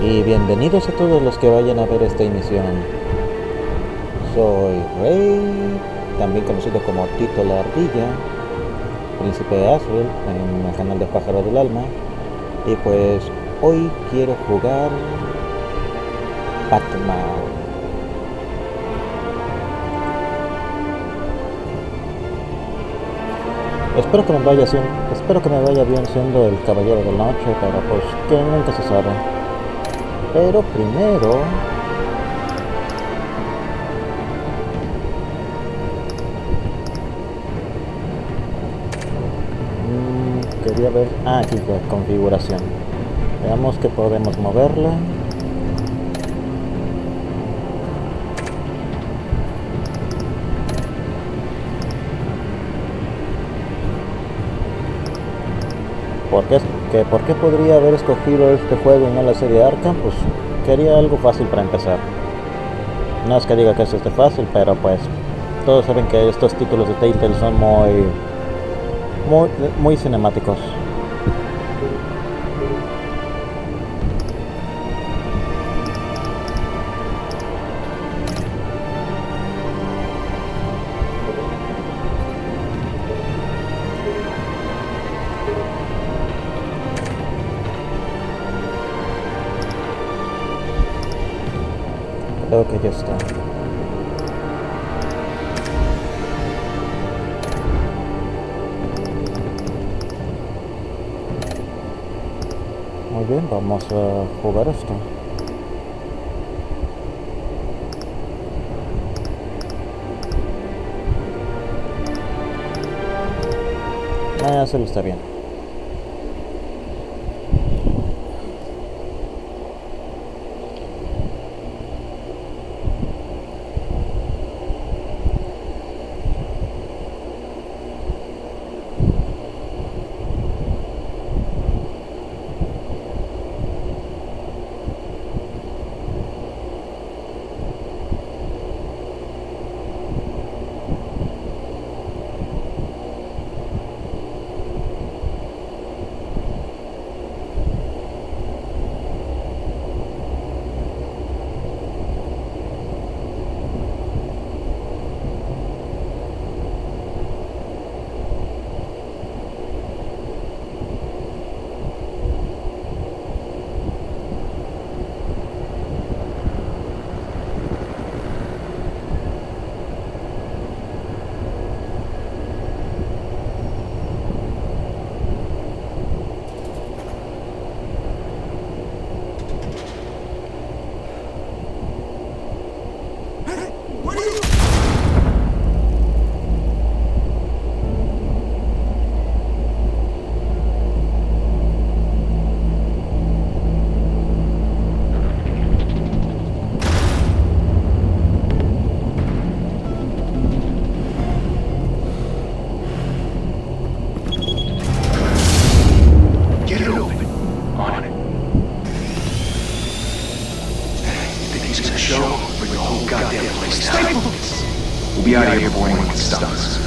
Y bienvenidos a todos los que vayan a ver esta emisión. Soy Rey, también conocido como Tito la Ardilla, príncipe de Asriel, en el canal de Pájaro del Alma. Y pues hoy quiero jugar Batman. Espero que me vaya bien siendo el caballero de la noche, pero pues que nunca se sabe. Pero primero quería ver, aquí está, configuración. Veamos que podemos moverla. ¿Por qué podría haber escogido este juego y no la serie Arkham? Pues quería algo fácil para empezar. No es que diga que es fácil, pero pues todos saben que estos títulos de Telltale son muy cinemáticos. Creo que ya está. Muy bien, vamos a jugar esto. Se lo está bien. Be out of here before anyone gets stunts.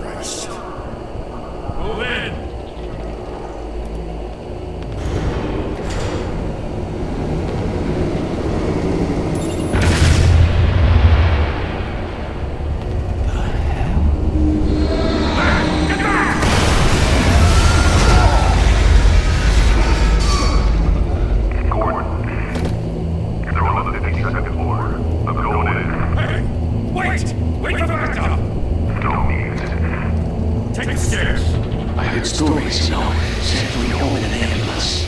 Christ. Move in! Stories, sent to home in an ambulance.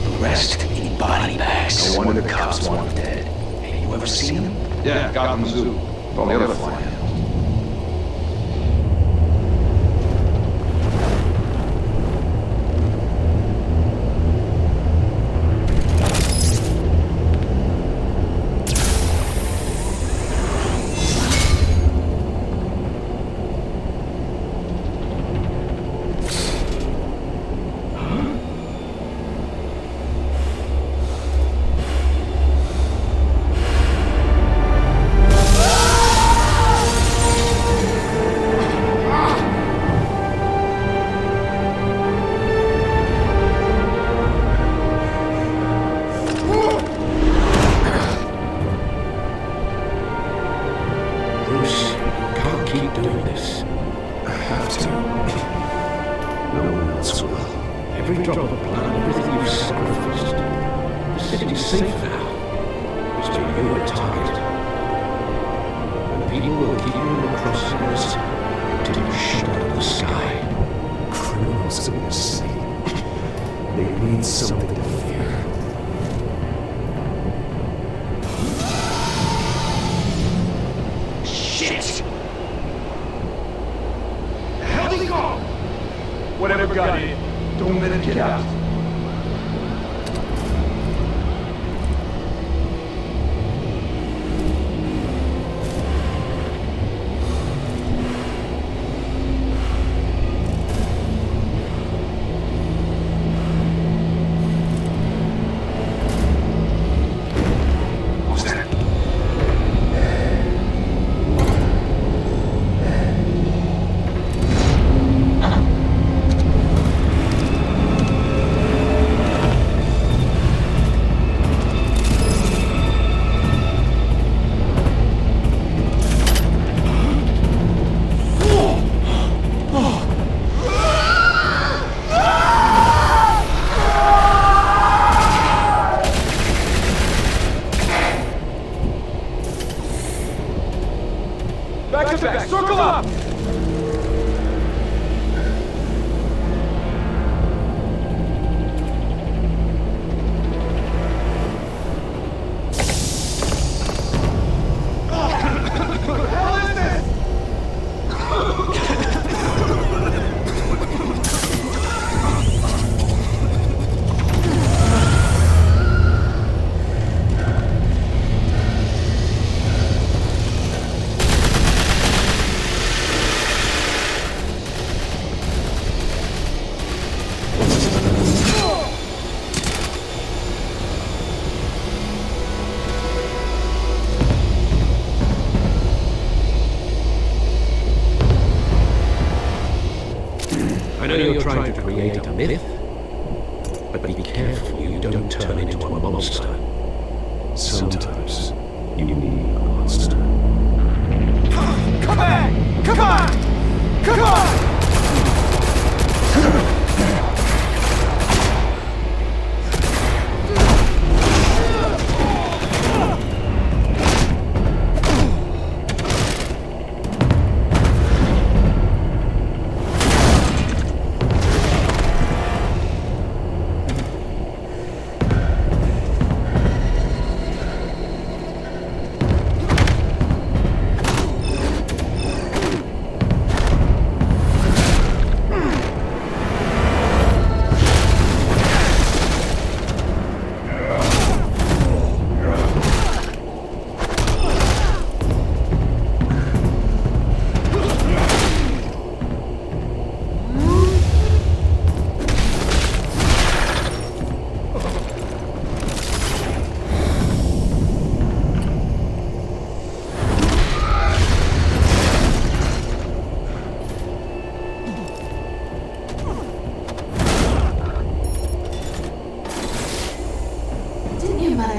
The rest in body bags. No wonder the cops want him dead. Hey, you ever seen him? Yeah, Gotham Zoo. Well, the other fly. safe now. So you are target. And people will keep you in the crosshairs until you shoot out of the sky. Criminals in this city. They need something to fear. Shit! The hell did he go? Whatever got in, don't let him get out. What's that? Back to back, circle up! I know you're trying to create a myth, but be careful you don't turn into a monster. Sometimes you need a monster. Come back! Come on! Come on!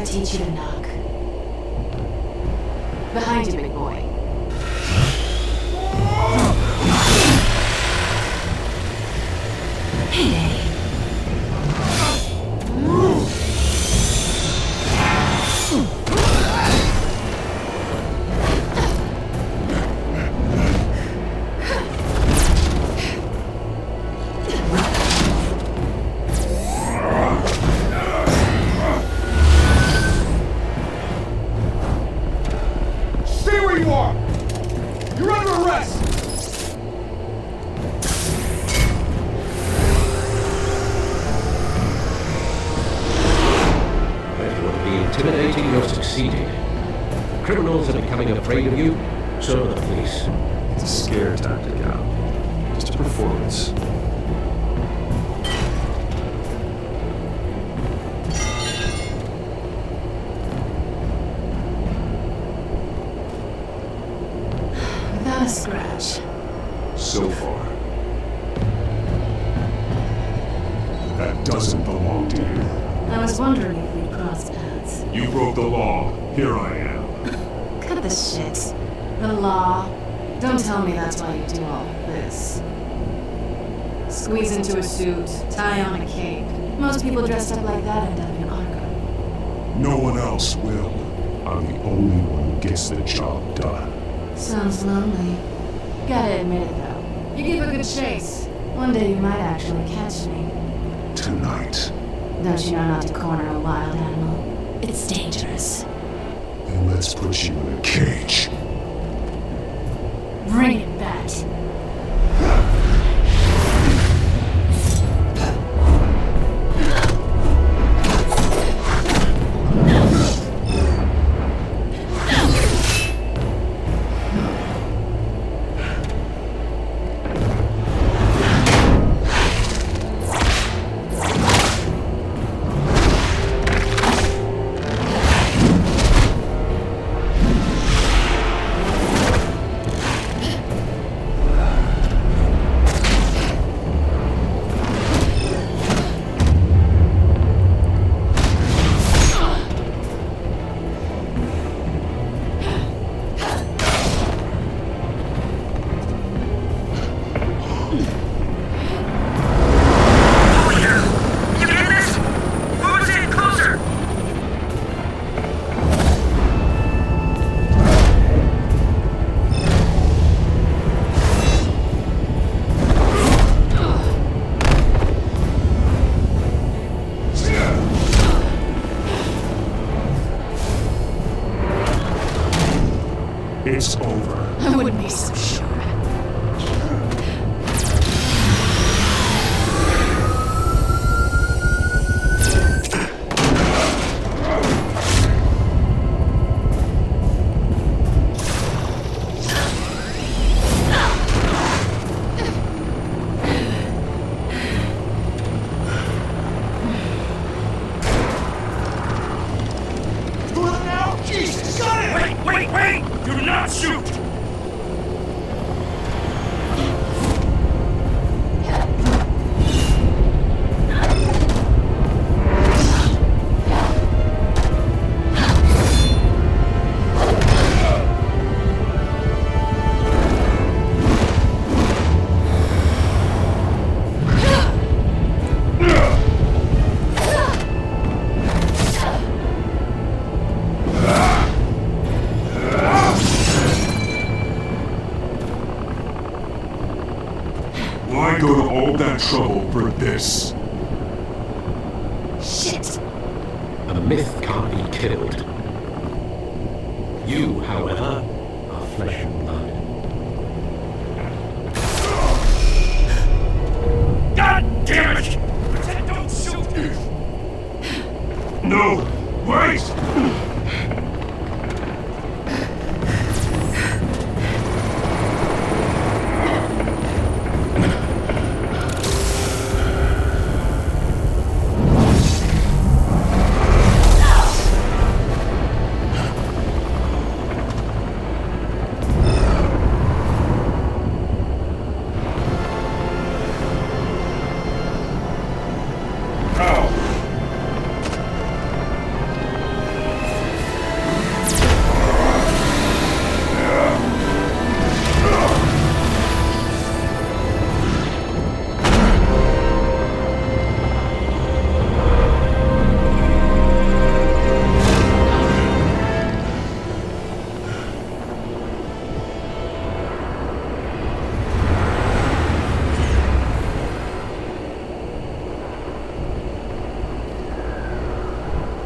Teach you to knock. Behind you, big boy. Hey. Intimidating, you're succeeding. Criminals are becoming afraid of you, so are the police. It's a scare tactic, Al. Just a performance. Without a scratch. So far. That doesn't belong to you. I was wondering if we'd cross paths. You broke the law. Here I am. Cut the shit. The law. Don't tell me that's why you do all this. Squeeze into a suit, tie on a cape. Most people dressed up like that end up in Arkham. No one else will. I'm the only one who gets the job done. Sounds lonely. Gotta admit it, though. You give a good chase. One day you might actually catch me. Tonight. Don't you know not to corner a wild animal? It's dangerous. Then let's put you in a cage. Bring it, Bat. It's over. I wouldn't be so sure. Do not shoot! Why go to all that trouble for this? Shit! A myth can't be killed. You, however, are flesh and blood. God damn it! I said don't shoot! No! Wait!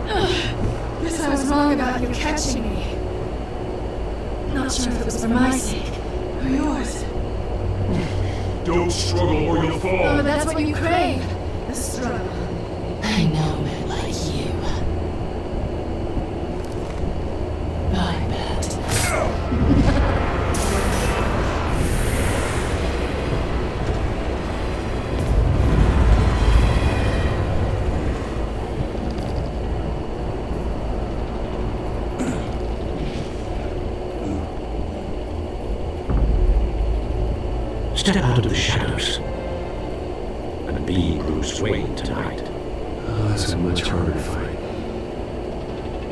Guess I was wrong about you catching me. Not sure if it was for my sake or yours. Don't struggle or you'll Oh, fall. that's what you crave. The struggle. I know men like you. Bye, Bat. Step out of the shadows and be Bruce Wayne tonight. Oh, that's a much harder fight.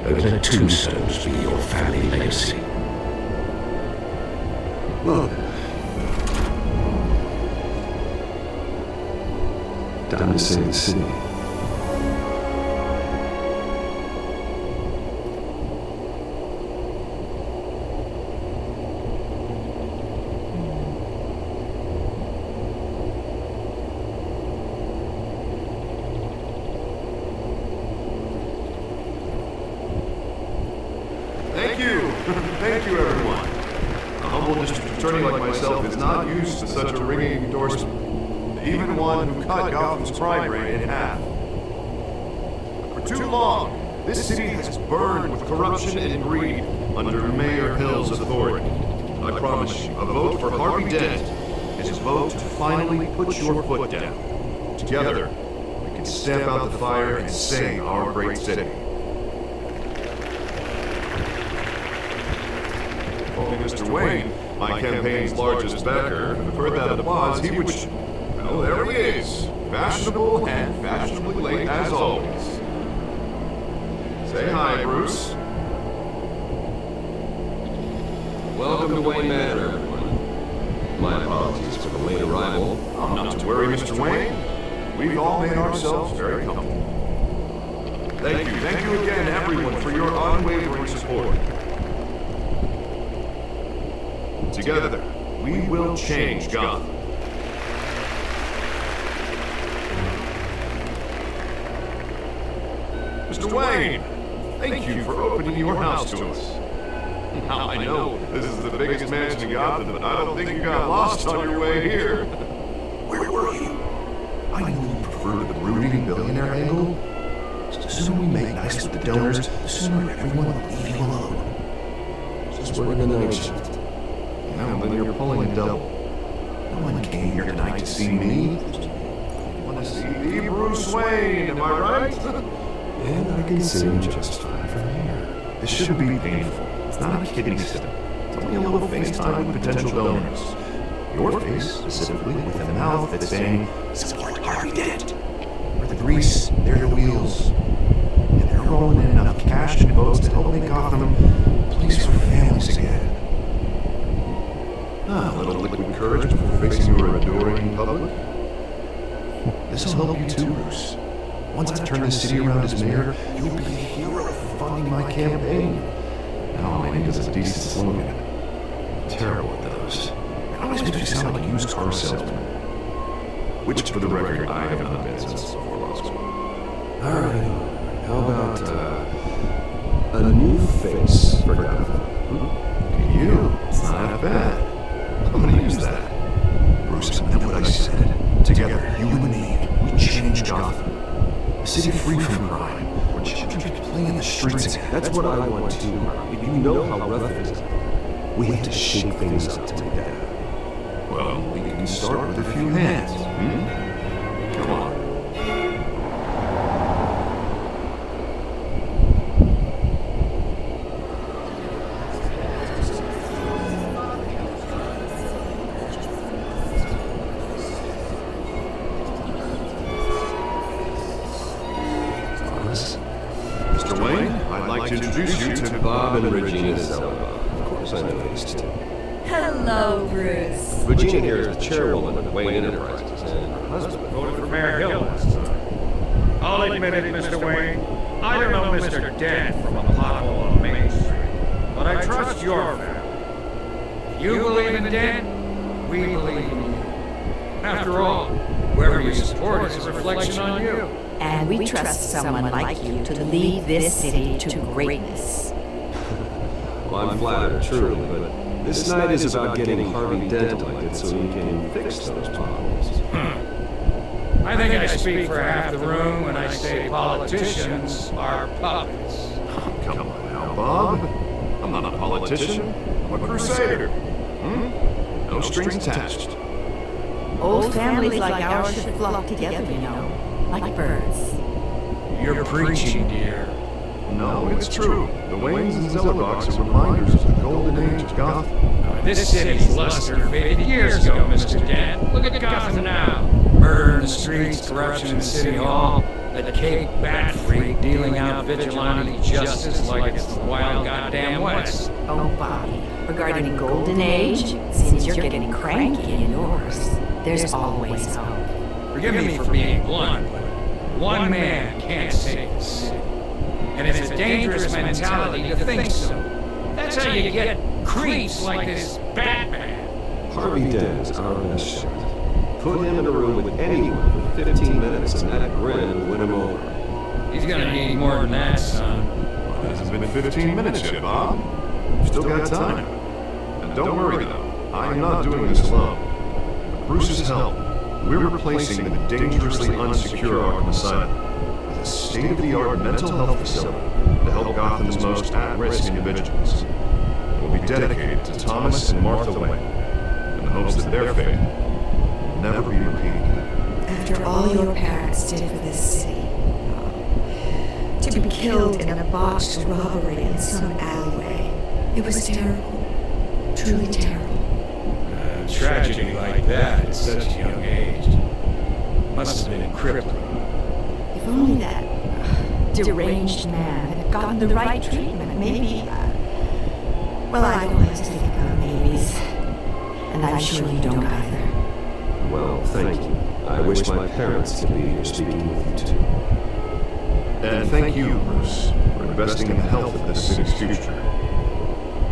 Let tombstones be your family legacy. Well, time to save the city. Thank you, everyone. A humble district attorney like myself is not used to such a ringing endorsement. Even one who cut Gotham's crime rate in half. For too long, this city has burned with corruption and greed under Mayor Hill's authority. I promise you, a vote for Harvey Dent is a vote to finally put your foot down. Together, we can stamp out the fire and save our great city. Only Mr. Wayne, my campaign's largest backer, heard that applause, he would... Well, there he is. Fashionable and fashionably late as always. Say hi, Bruce. Welcome to Wayne Manor, everyone. My apologies for the late arrival. Oh, not to worry, Mr. Wayne. We've all made ourselves very comfortable. Thank you again, everyone, for your unwavering support. Together, we will change Gotham. Mr. Wayne, thank you for opening your house to us. Now, I know this is the biggest mansion in Gotham, but I don't think you got lost on your way here. Where were you? I know you prefer the brooding billionaire angle. The sooner we make nice with the donors, the sooner everyone will leave you alone. Just working the night shift. Yeah, then you're pulling a double. No one came here tonight to see me. Want to see the Bruce Wayne, am I right? And I can see him just fine from here. This shouldn't be painful. It's not a kidney stone. It's only a little FaceTime with potential donors. Your face, specifically, with a mouth that's saying, Support Harvey Dent. Where the grease, they're the wheels. And they're rolling in enough cash and votes to help make Gotham a place for families again. a little liquid courage before facing your adoring public. This'll help you too, Bruce. Once I turn this city around as mayor, you'll be the hero for funding my campaign. Now all I need is a decent slogan. Terrible at those. It always makes me sound like a used car salesman. Which, for the record, I have not been since before law school. Alright, how about, a new face for Gotham? You? It's not bad. I'm gonna use that. Bruce, remember what I said. Together, you and me, we change Gotham. A city free from crime, where children can play in the streets again. That's what I want too, Harvey. You know how rough it is. We have to shake things up to make that happen. Well, we can start with a few hands. Come on. Mr. Wayne, I'd like to introduce you to Bob and Regina Selma. Of course I know these two. Hello, Bruce. Regina here is the chairwoman of Wayne Enterprises, and her husband Voted for Mayor Hill last time. I'll admit it, Mr. Wayne. I don't know Mr. Dent from a pothole on Main Street, but I trust your family. You believe in Dent, we believe in you. After all, whoever you support is a reflection on you. And we trust someone like you to lead this city to greatness. Well, I'm flattered, truly, but this night is about getting Harvey Dent elected so he can fix those potholes. I think I speak for half the room when I say politicians are puppets. Come on now, Bob. I'm not a politician. I'm a crusader. No strings attached. Old families like ours should flock together, you know, like birds. You're preaching, dear. No, it's true. The Waynes and Zellerbachs are reminders of the golden age of Gotham. This city's luster faded years ago, Mr. Dent. Look at Gotham now. Murder in the streets, corruption in City Hall, that Cape Bat freak dealing out vigilante justice like it's the wild goddamn West. Oh, Bobby, regarding Golden Age, since you're getting cranky in yours, there's always hope. Forgive me for being blunt, but one man can't save the city. And it's a dangerous mentality to think so. That's how you get creeps like this Batman. Harvey Dent is our best shot. Put him in a room with anyone for 15 minutes and that grin will win him over. He's gonna need more than that, son. It hasn't been 15 minutes yet, Bob. You've still got time. And don't worry though, I am not doing this alone. With Bruce's help, we're replacing the dangerously unsecure Arkham Asylum with a state-of-the-art mental health facility to help Gotham's most at-risk individuals. It will be dedicated to Thomas and Martha Wayne, in the hopes that their fate will never be repeated. After all your parents did for this city, to be killed in a botched robbery in some alleyway, it was terrible. Truly terrible. A tragedy like that at such a young age must have been crippling. If only that deranged man had gotten the right treatment, maybe... well, I don't like to think about maybes. And I'm sure you don't either. Well, thank you. I wish my parents could be here speaking with you too. And thank you, Bruce, for investing in the health of this city's future.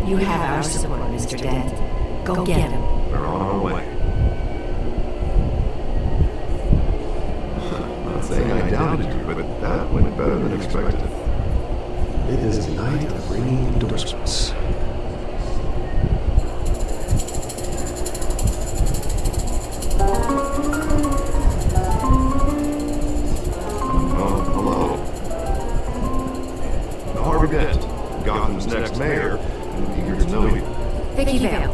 You have our support, Mr. Dent. Go get him. We're on our way. Not saying I doubted you, but that went better than expected. It is a night of ringing endorsements. Gotham's next mayor, and eager to know you. Vicky Vale,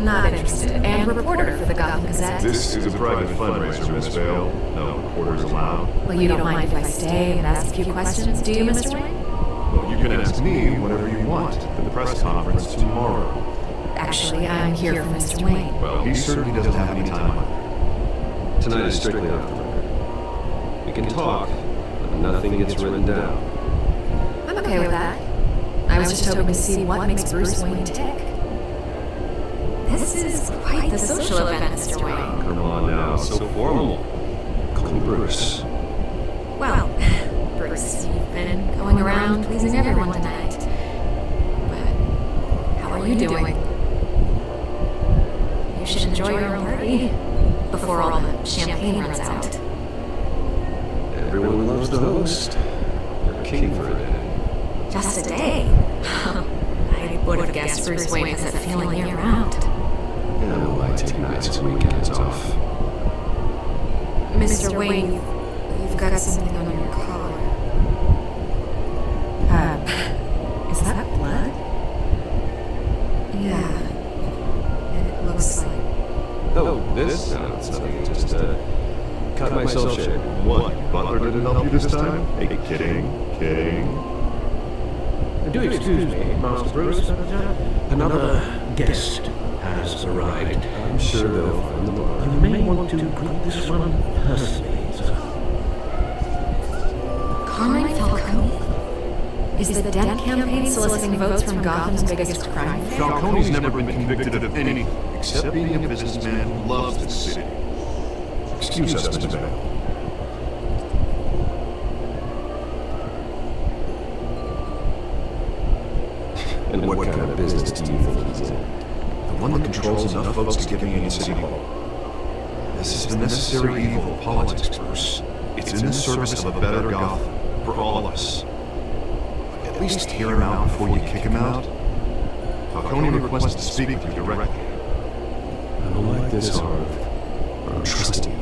not interested, and reporter for the Gotham Gazette. This is a private fundraiser, Miss Vale. No reporters allowed. Well, you don't mind if I stay and ask a few questions, do you, Mr. Wayne? Well, you can ask me whatever you want at the press conference tomorrow. Actually, I'm here for Mr. Wayne. Well, he certainly doesn't have any time left. Tonight is strictly off the record. We can talk, but nothing gets written down. I'm okay with that. I was just hoping to see what makes Bruce Wayne tick. This is quite the social event, Mr. Wayne. Come on now, so formal. Call me Bruce. Well, Bruce, you've been going around pleasing everyone tonight. But how are you doing? You should enjoy your own party before all the champagne runs out. Everyone loves the host. You're king for a day. Just a day? I would have guessed Bruce Wayne has that feeling year-round. Yeah, well, I take nights and weekends off. Mr. Wayne, you've got something on your collar. Is that blood? Yeah. And it looks like... Oh, this? No, it's nothing. Just, cut myself shaving. What? Butler didn't help you this time? Hey, kidding. Do excuse me, Master Bruce. Another guest has arrived. I'm sure they'll find the bar. You may want to greet this one personally, sir. Carmine Falcone? Is the Dent campaign soliciting votes from Gotham's biggest crime? Falcone's never been convicted of anything except being a businessman who loves this city. Excuse us, Mr. Vale. And what kind of business do you think he's in? The one that controls enough votes to get me in City Hall. This is the necessary evil of politics, Bruce. It's in the service of a better Gotham, for all of us. But at least hear him out before you kick him out. Falcone requests to speak with you directly. I don't like this, Harv. I'm trusting you.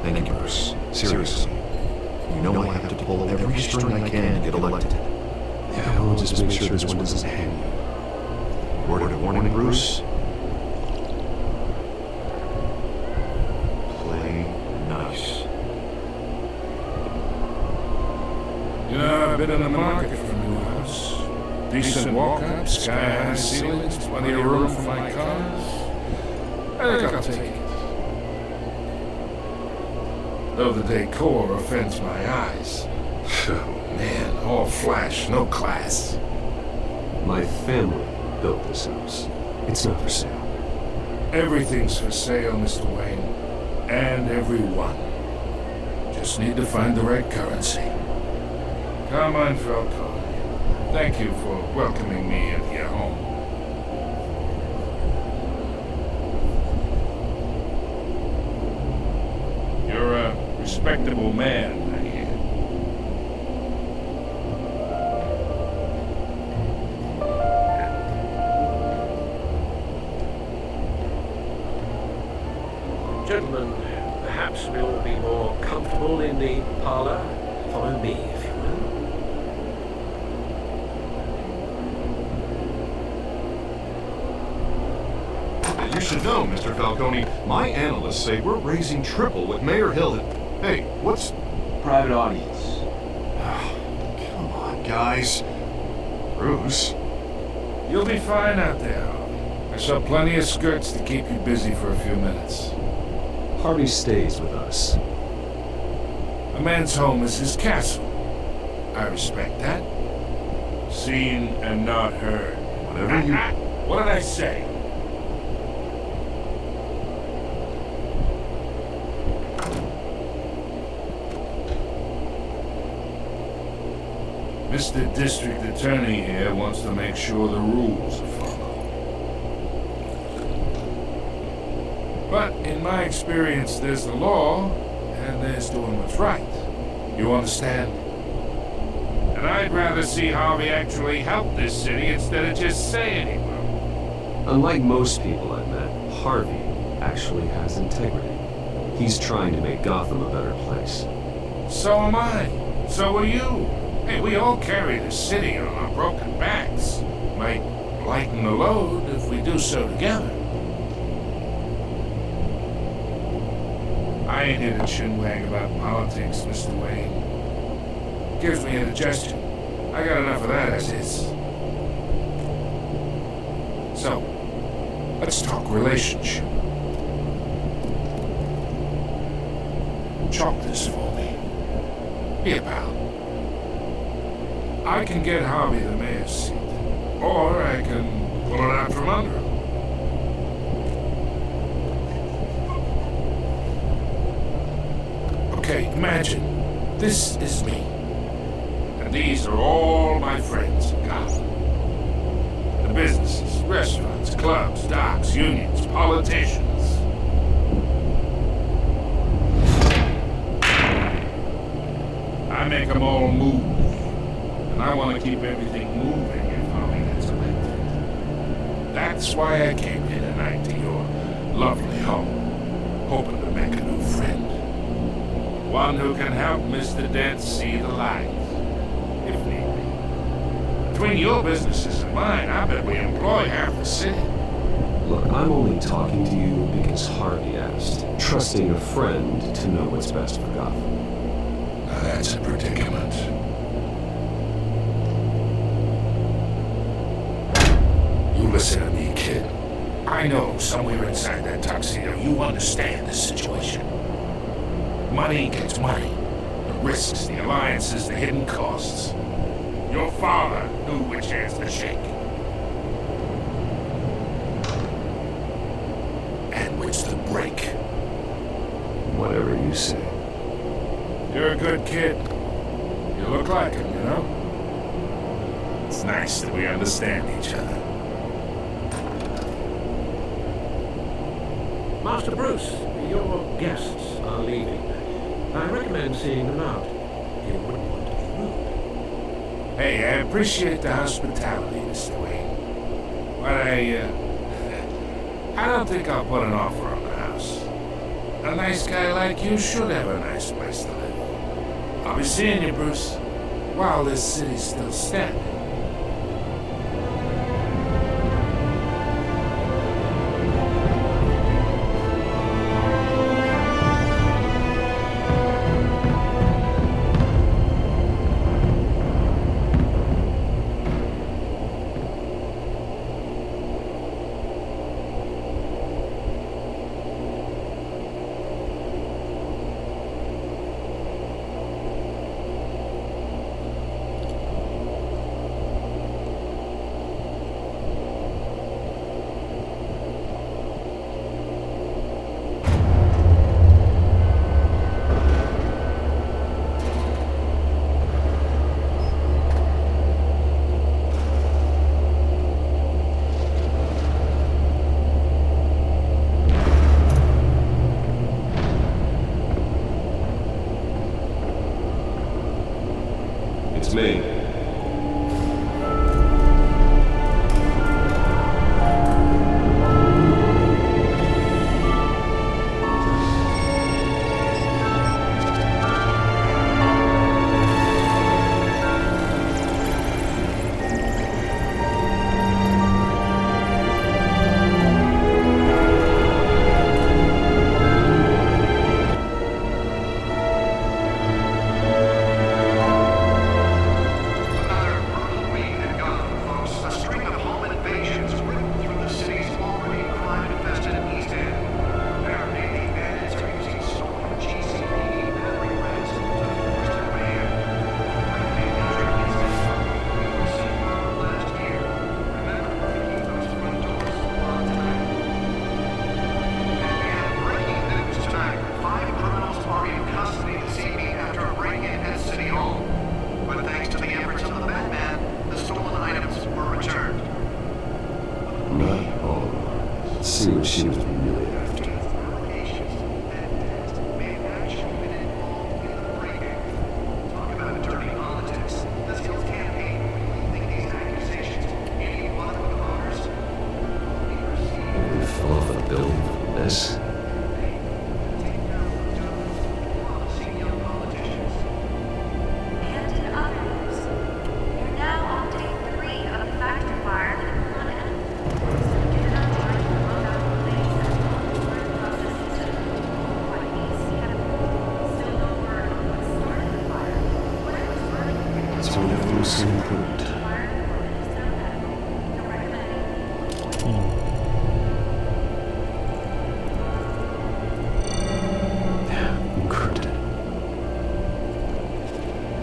Thank you, Bruce. Seriously. You know I have to pull every string I can to get elected. Yeah, I'll just make sure this one doesn't hang you. Word of warning, Bruce. Play nice. You know, I've been in the market for a new house. Decent walk-up, sky-high ceilings, plenty of room for my cars. I think I'll take it. Though the decor offends my eyes. Man, all flash, no class. My family built this house. It's not for sale. Everything's for sale, Mr. Wayne. And everyone. Just need to find the right currency. Come on, Falcone. Thank you for welcoming me into your home. You're a respectable man, I hear. You should know, Mr. Falcone, my analysts say we're raising triple with Mayor Hill. Hey, what's... Private audience. Come on, guys. Bruce. You'll be fine out there. I saw plenty of skirts to keep you busy for a few minutes. Harvey stays with us. A man's home is his castle. I respect that. Seen and not heard. Whatever you... What did I say? Mr. District Attorney here wants to make sure the rules are followed. But in my experience, there's the law, and there's doing what's right. You understand? And I'd rather see Harvey actually help this city instead of just saying he will. Unlike most people I've met, Harvey actually has integrity. He's trying to make Gotham a better place. So am I. So are you. Hey, we all carry the city on our broken backs. Might lighten the load if we do so together. I ain't here to chinwag about politics, Mr. Wayne. Gives me indigestion. I got enough of that as is. So, let's talk relationship. Chalk this for me. Be a pal. I can get Harvey the mayor's seat, or I can pull it out from under him. Okay, imagine, this is me, and these are all my friends in Gotham. The businesses, restaurants, clubs, docks, unions, politicians. I make them all move. And I want to keep everything moving if Harvey gets elected. That's why I came here tonight to your lovely home, hoping to make a new friend. One who can help Mr. Dent see the light, if need be. Between your businesses and mine, I bet we employ half the city. Look, I'm only talking to you because Harvey asked, trusting a friend to know what's best for Gotham. Now that's a predicament. Listen to me, kid. I know somewhere inside that tuxedo you understand this situation. Money gets money. The risks, the alliances, the hidden costs. Your father knew which hands to shake. And which to break. Whatever you say. You're a good kid. You look like him, you know? It's nice that we understand each other. Master Bruce, your guests are leaving. I recommend seeing them out. You wouldn't want to be rude. Hey, I appreciate the hospitality, Mr. Wayne. But I don't think I'll put an offer on the house. A nice guy like you should have a nice place to live. I'll be seeing you, Bruce, while this city's still standing. see what she was really after. Talk about dirty politics. This whole campaign. You think these accusations, any one of them ours? We fell off a building from this. And in other news, you're now on day 3 of the factory fire that everyone ended. Give enough time to load out the things and learn the process instead of quite easy. Still no word on what started the fire. What it was running. That's what everyone's so important. Fire department is now medical. They're recommending Encrypted.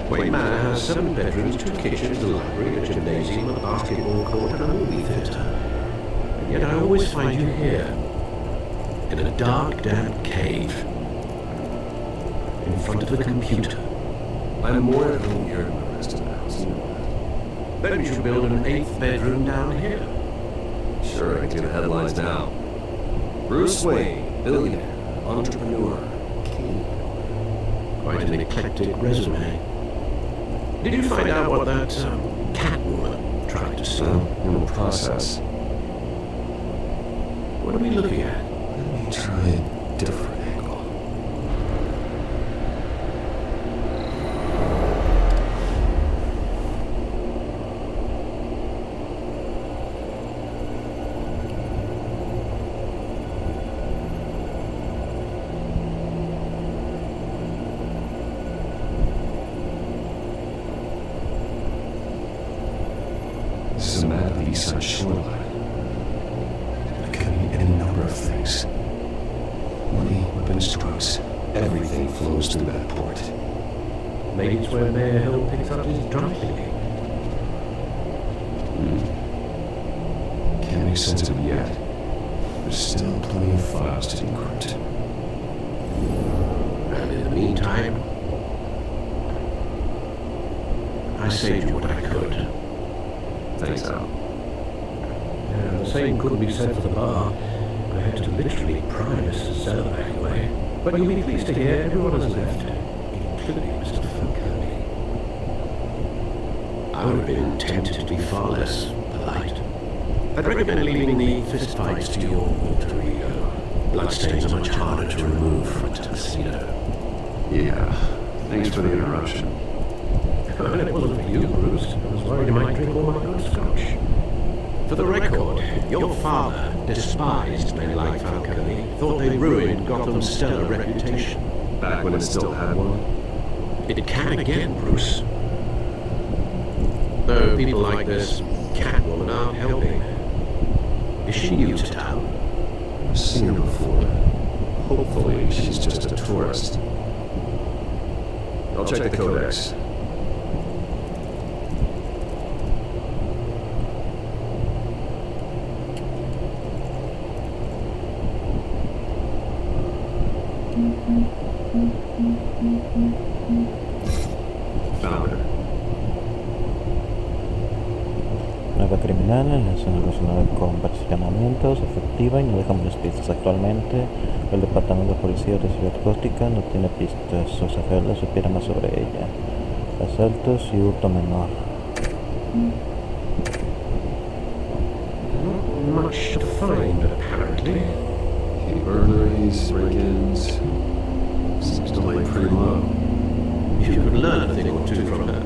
Wayne Manor has 7 bedrooms, 2 kitchens, a library, a gymnasium, a basketball court, and a movie theatre. And yet I always find you here, in a dark, damp cave, in front of a computer. I'm more at home here than the rest of the house, you know that. Then we should build an 8th bedroom down here. Sure, I can do the headlines now. Bruce Wayne, billionaire, entrepreneur, king. Quite an eclectic resume. Did you find out what that Catwoman tried to So, sell? in the process, What are we looking at? let me try a different angle. This is a map of the east side shoreline. It could mean any number of things. Money, weapons, drugs, everything flows through that port. Maybe it's where Mayor Hill picks up his dry cleaning. Can't make sense of it yet. There's still plenty of files to decrypt. And in the meantime, I saved you what I could. Thanks, Al. And the same couldn't be said for the bar. I had to literally pry Mr. Zeller anyway. But you'll be pleased to hear everyone has left, including Mr. Falcone. I would have been tempted to be far less polite. I'd recommend leaving the fistfights to your alter ego. Bloodstains are much harder to remove from a tuxedo. Yeah. Thanks for the interruption. And it wasn't for you, Bruce. I was worried I might drink all my own scotch. For the record, your father despised men like Falcone, thought they ruined Gotham's stellar reputation. Back when it still had one? It can again, Bruce. Though people like this Catwoman aren't helping. Is she new to town? I've seen her before. Hopefully, she's just a tourist. I'll check the codex. Found her. Nueva criminal, la escena relacionada con versionamientos, efectiva y no dejamos pistas. Actualmente, el departamento de policía de Ciudad Gótica no tiene pistas, sus agentes supieran más sobre ella. Asaltos y hurto menor. Not much to find, apparently. Burglaries, break-ins. Seems to lay pretty low. You could learn a thing or two from her.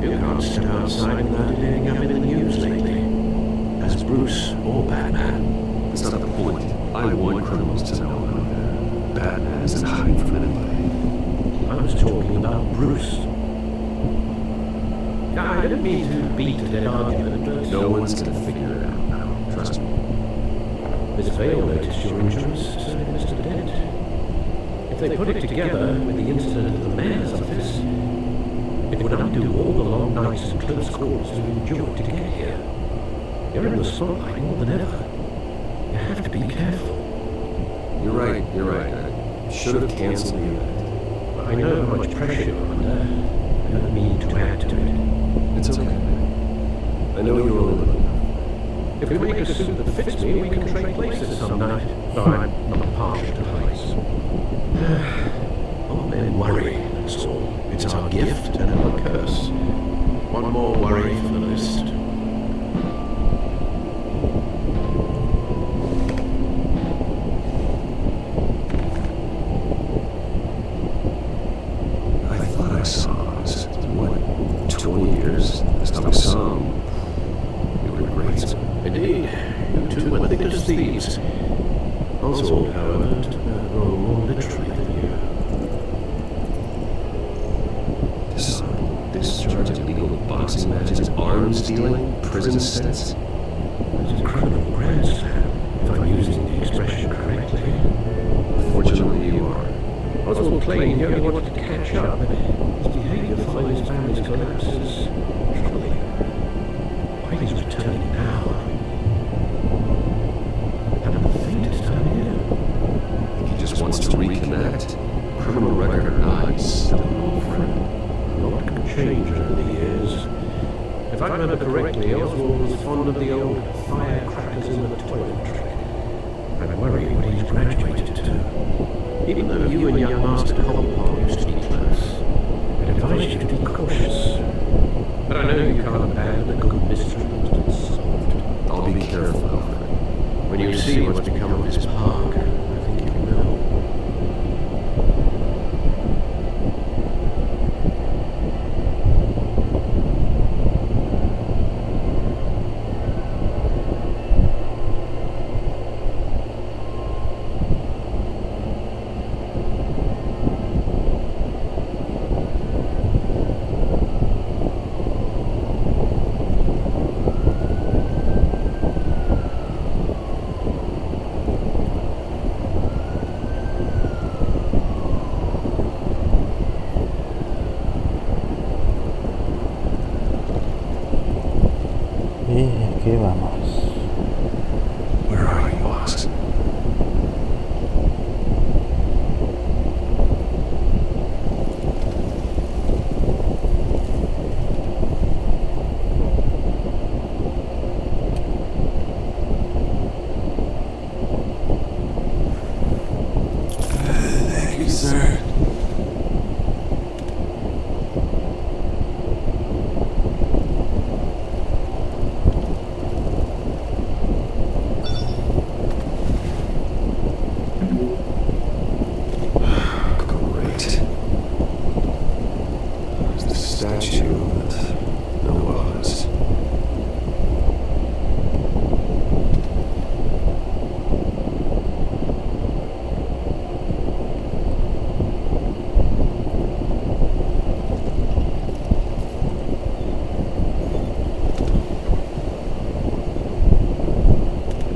You can't step outside without it ending up in the news lately. As Bruce or Batman. That's not the point. I want criminals to know I'm out there. Batman isn't hiding from anybody. I was talking about Bruce. I didn't mean to beat a dead argument, but... No one's gonna figure it out now. Trust me. Miss Vale noticed your insurance, so did Mr. Dent. If they put it together with the incident at the mayor's office, it would undo all the long nights and close calls we endured to get here. You're in the spotlight more than ever. You have to be careful. You're right. I should have canceled the event. I know how much pressure you're under. I don't mean to add to it. It's okay. I know you're only living. If we make a suit that fits me, we can trade places some night. Though I'm not partial to heights. All men worry, that's all. It's our gift and our curse. One more worry for the list. I thought I saw us. What, 20 years? Last time I saw him, you were great. Indeed, you two were thick as thieves. Oswald, however, took that role more literally than you. Discharge of illegal boxing matches, arms dealing, prison stints. It's a criminal grand slam, if I'm using the expression correctly. Fortunately, you are. Oswald claimed he only wanted to catch up, but his behavior following his family's collapse is troubling. Why he's returning now? Haven't the faintest idea. He just wants to reconnect. Criminal record or not, he's still an old friend. A lot can change over the years. If I remember correctly, Oswald was fond of the old firecrackers in the toilet trick. I worry what he's graduated to. Even though you and young Master Cobblepot used to be close, I'd advise you to be cautious. But I know you can't abandon a good mystery until it's solved. I'll be careful, Alfred. When you see what's become of this park, I think you will. Y aquí vamos. Where are you, Oz? Thank you, sir. Great. There's the statue that no Oz.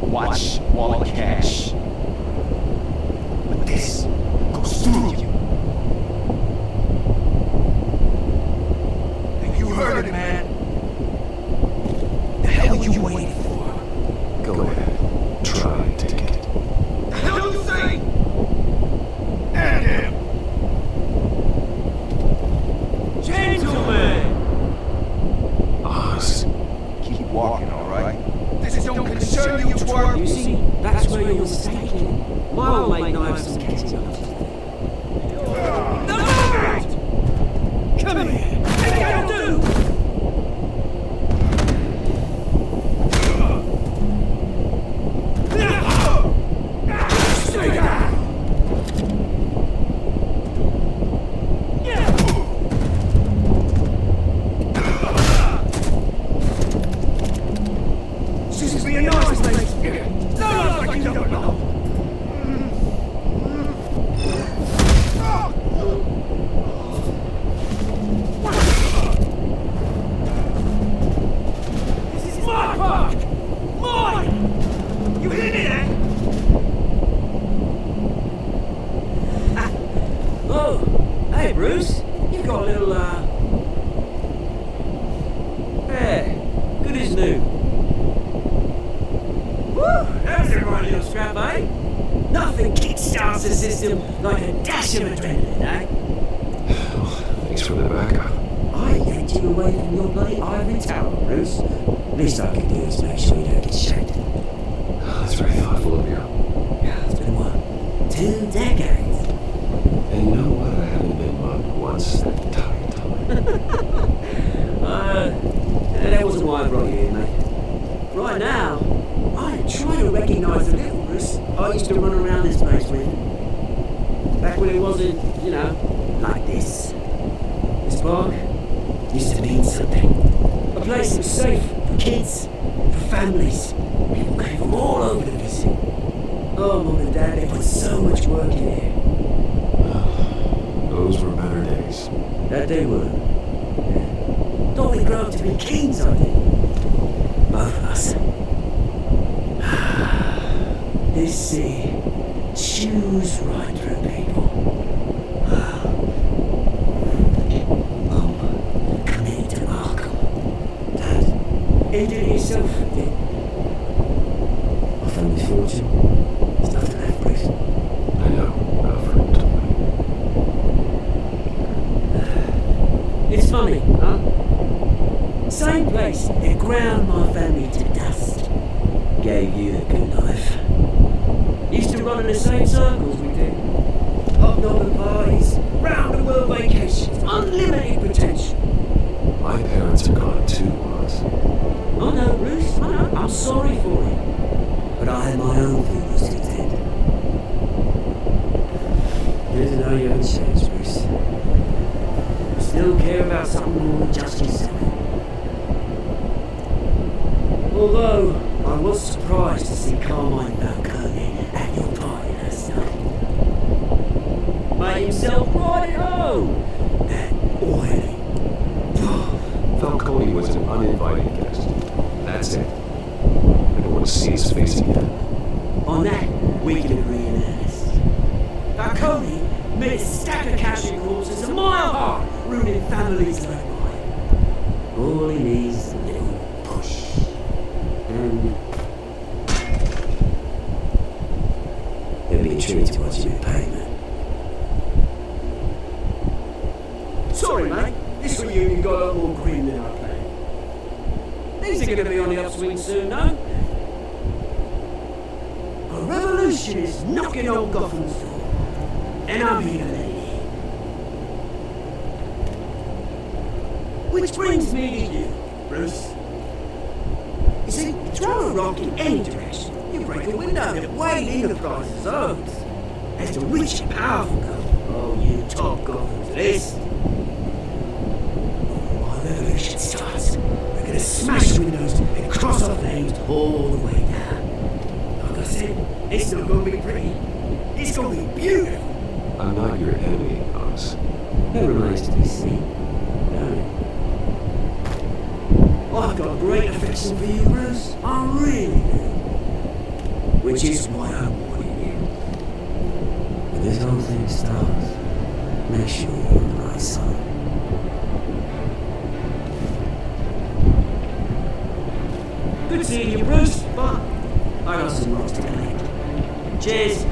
Watch while I cash. But this goes through you. And you heard it, man. The hell are you waiting for? Go ahead. Try and take it. The hell do you say? And him. Gentlemen! Oz. Keep walking, alright? This don't concern you, twerp. You see, that's where you're mistaken. My old mate and I have some catching up. Come here! What are you gonna do? Stay down! This is being nice, mate. No, like you don't know. This is my park! Mine! You hear me, eh? Oh, hey Bruce, you've got a little, Hey, good as new. Woo, that was a right little scrap, eh? Nothing kickstarts the system like a dash of adrenaline, eh? Thanks for the backup. I yanked you away from your bloody ivory tower, Bruce. Least I can do is make sure you don't get shanked. That's very thoughtful of you. Yeah, it's been what? 2 decades. And you know what? I haven't been mugged once that entire time. That wasn't why I brought you here, mate. Right now, I'm trying to recognize the little Bruce I used to run around this place with. Back when it wasn't, you know, like this. This park used to mean something. A place that was safe for kids, for families. People came from all over to visit. Oh, Mum and Dad, they put so much work in here. Those were better days. That they were. Yeah. Thought we'd grow up to be kings, I think. Both of us. This sea chews right through people. Mum committed to Markham. Dad ended it himself. My family's fortune. There's nothing left, Bruce. I know. Alfred told me. It's funny, huh? Same place that ground my family to dust. Gave you a good life. Used to run in the same circles we did. Up northern parties, round the world vacations, unlimited potential. My parents are gone too, Oz. I know, Bruce, I know. I'm sorry for it. But I had my own feelings to tend. Good to know you haven't changed, Bruce. You still care about something more than just yourself. Although, I was surprised to see Carmine Falcone at your party last night. Made himself right at home. That oily. Falcone was an uninvited guest. That's it. I don't want to see his face again. On that, we can agree in earnest. Falcone made a stack of casual corpses a mile high, ruining families like mine. All he needs is a little push. And it'll be a treat to watch you pay, man. Sorry, mate. This reunion got a lot more green than I planned. Things are going to be on the upswing soon, no? A revolution is knocking on Gotham's door. And I'm here to let it in. Which brings me to you, Bruce. You see, you throw a rock in any direction, you break a window that Wayne Enterprises owns. As the rich and powerful go, oh, you top Gotham's list. When my revolution starts, we're gonna smash windows and cross off names all the way down. Like I said, it's not gonna be pretty. It's gonna be beautiful. I'm not your enemy, Oz. That remains to be seen, don't it? I've got great affection for you, Bruce. I really do. Which is why I'm warning you. When this whole thing starts, make sure you're on the right side. Good seeing you, Bruce, but I got some rocks to collect. Cheers.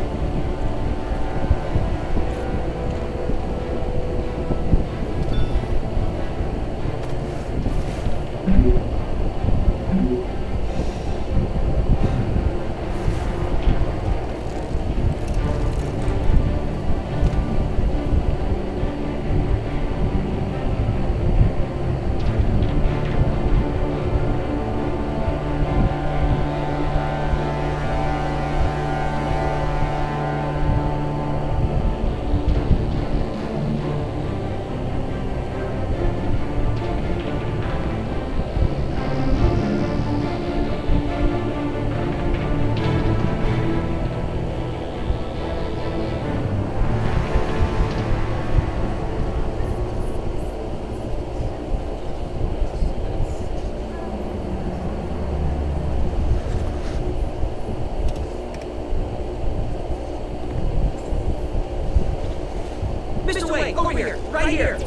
Mr. Wayne, over here, right here.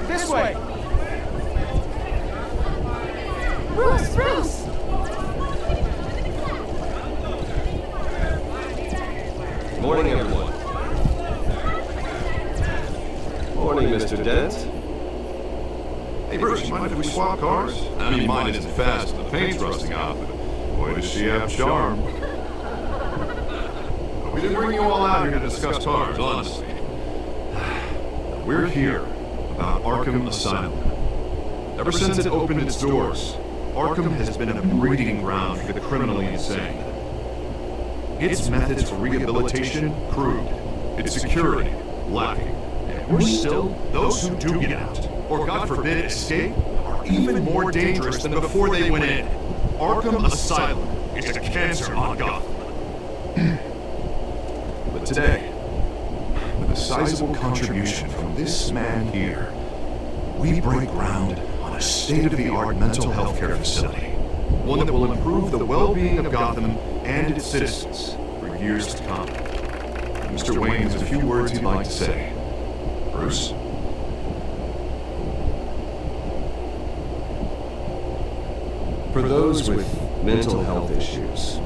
This way! Bruce, Bruce! Morning, everyone. Morning, Mr. Dent. swap cars? I mean, mine isn't fast, the paint's rusting off, but boy, does she have charm. But we didn't bring you all out here to discuss cars, honestly. We're here about Arkham Asylum. Ever since it opened its doors, Arkham has been a breeding ground for the criminally insane. Its methods for rehabilitation, crude. Its security, lacking. And worse still, those who do get out, or God forbid escape, are even more dangerous than before they went in. Arkham Asylum is a cancer on Gotham. But today, with a sizable contribution from this man here, we break ground on a state-of-the-art mental health care facility. One that will improve the well-being of Gotham and its citizens for years to come. Mr. Wayne has a few words he'd like to say. Bruce? For those with mental health issues,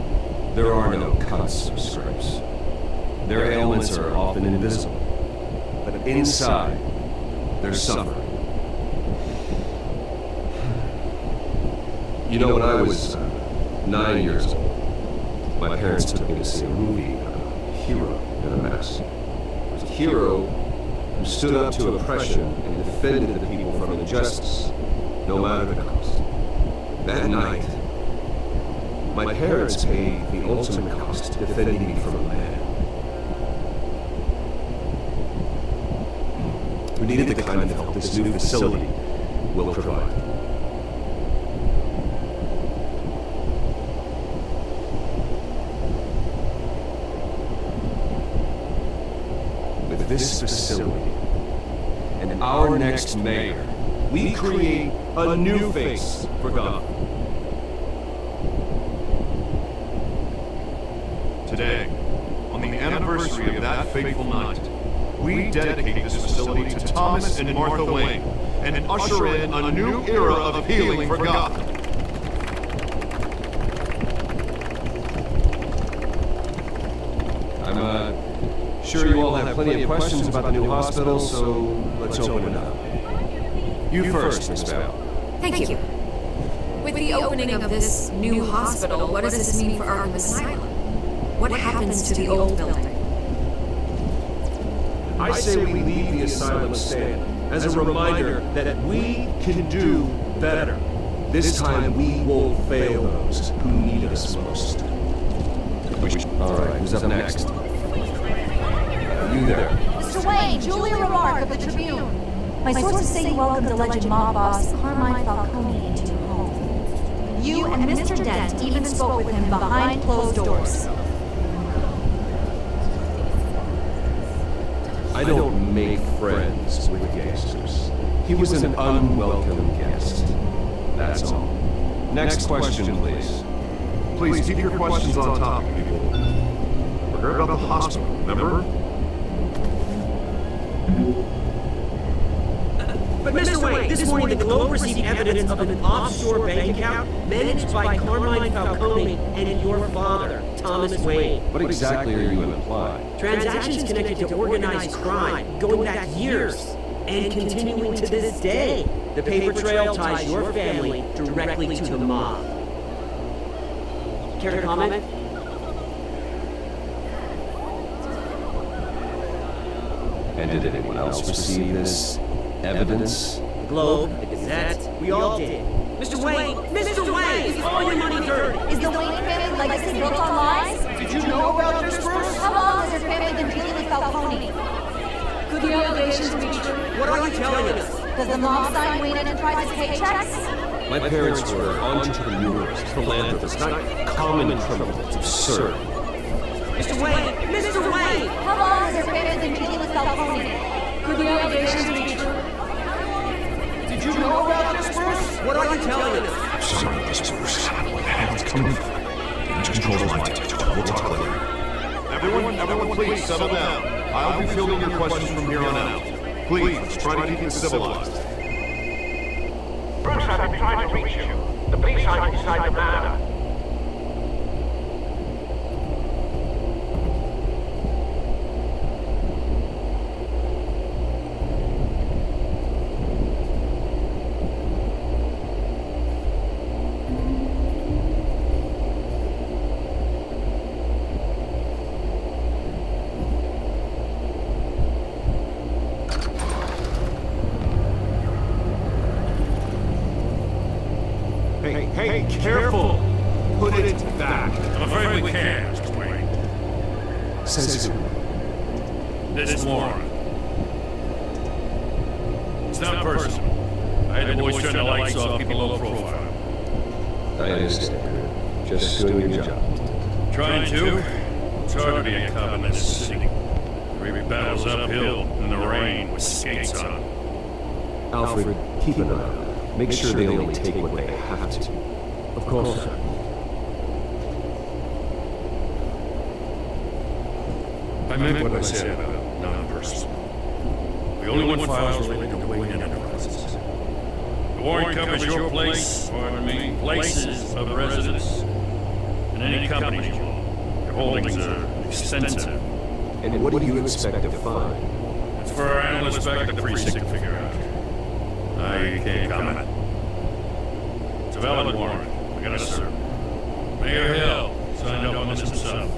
there are no cuts or scrapes. Their ailments are often invisible, but inside, they're suffering. You know, when I was 9 years old, my parents took me to see a movie, Hero in a Mess. It was a hero who stood up to oppression and defended the people from injustice, no matter the cost. That night, my parents paid the ultimate cost defending me from a man who needed the kind of help this new facility will provide. With this facility and our next mayor, we create a new face for Gotham. Today, on the anniversary of that fateful night, we dedicate this facility to Thomas and Martha Wayne and usher in a new era of healing for Gotham. I'm sure you all have plenty of questions about the new hospital, so let's open it up. You first, Miss Bell. Thank you. With the opening of this new hospital, what does this mean for Arkham Asylum? What happens to the old building? I say we leave the asylum stand as a reminder that we can do better. This time we won't fail those who need us most. All right, who's up next? You there. Mr. Wayne, Julia Remark of the Tribune. My sources say you welcomed alleged mob boss Carmine Falcone into your home. You and Mr. Dent even spoke with him behind closed doors. I don't make friends with gangsters. He was an unwelcome guest. That's all. Next question, please. Please keep your questions on topic, people. We're here about the hospital, remember? But Mr. Wayne, this morning the Globe received evidence of an offshore bank account managed by Carmine Falcone and your father, Thomas Wayne. What exactly are you implying? Transactions connected to organized crime, going back years, and continuing to this day. The paper trail ties your family directly to the mob. Care to comment? And did anyone else receive this evidence? The Globe, the Gazette, we all did. Mr. Wayne! Mr. Wayne! Is all your money dirty? Is the Wayne family legacy built on lies? Did you know about this, Bruce? How long has your family been dealing with Falcone? Could the allegations be true? What are you telling us? Does the mob sign Wayne Enterprises paychecks? My parents were entrepreneurs, philanthropists, not common criminals. It's absurd. Mr. Wayne! Mr. Wayne! How long has your family been dealing with Falcone? Could the allegations be true? Did you know about this, Bruce? What are you telling us? I'm sorry, Miss Bruce. Where the hell is coming from? Just control the line. We'll talk later. Everyone, please settle down. I'll be fielding your questions from here on out. Please, let's try to keep it civilized. Bruce, I've been trying to reach you. The police are inside the manor. Hey, careful! Put it back. I'm afraid we can't, Mr. Wayne. Says who? It's Warren. It's not personal. I had the boys turn the lights off, keep a low profile. I understand. Just doing your job. Trying to. It's hard to be a cop in this city. Every battle's uphill in the rain with skates on. Alfred, keep an eye on them. Make sure they only take what they have to. Of course, sir. I meant what I said about non-personal. We only want files related to Wayne Enterprises. The warrant covers your place, pardon me, places of residence, and any companies you own. Your holdings are extensive. And what do you expect to find? It's for our analysts back at the precinct to figure out. I can't comment. It's a valid warrant. We gotta serve. Mayor Hill signed up on this himself.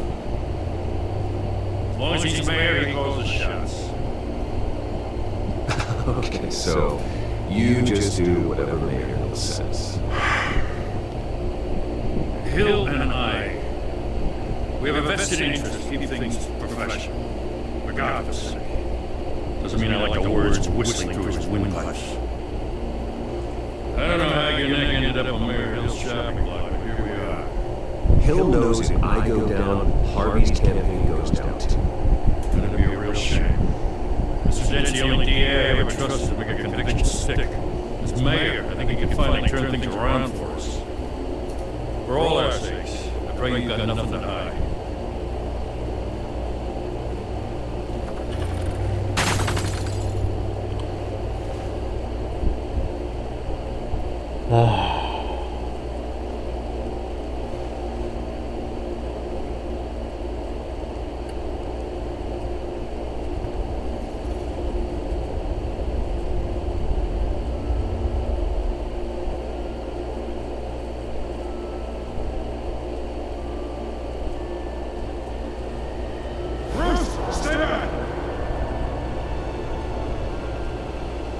As long as he's mayor, he calls the shots. Okay, so you just do whatever Mayor Hill says. Hill and I, we have a vested interest to keep things professional, regardless. Doesn't mean I like the words whistling through his windpipes. I don't know how your neck ended up on Mayor Hill's shopping block, but here we are. Hill knows if I go down, Harvey's campaign goes down too. It'd be a real shame. Mr. Dent's the only DA I ever trusted to make a conviction stick. As mayor, I think he can finally turn things around for us. For all our sakes, I pray you've got nothing to hide.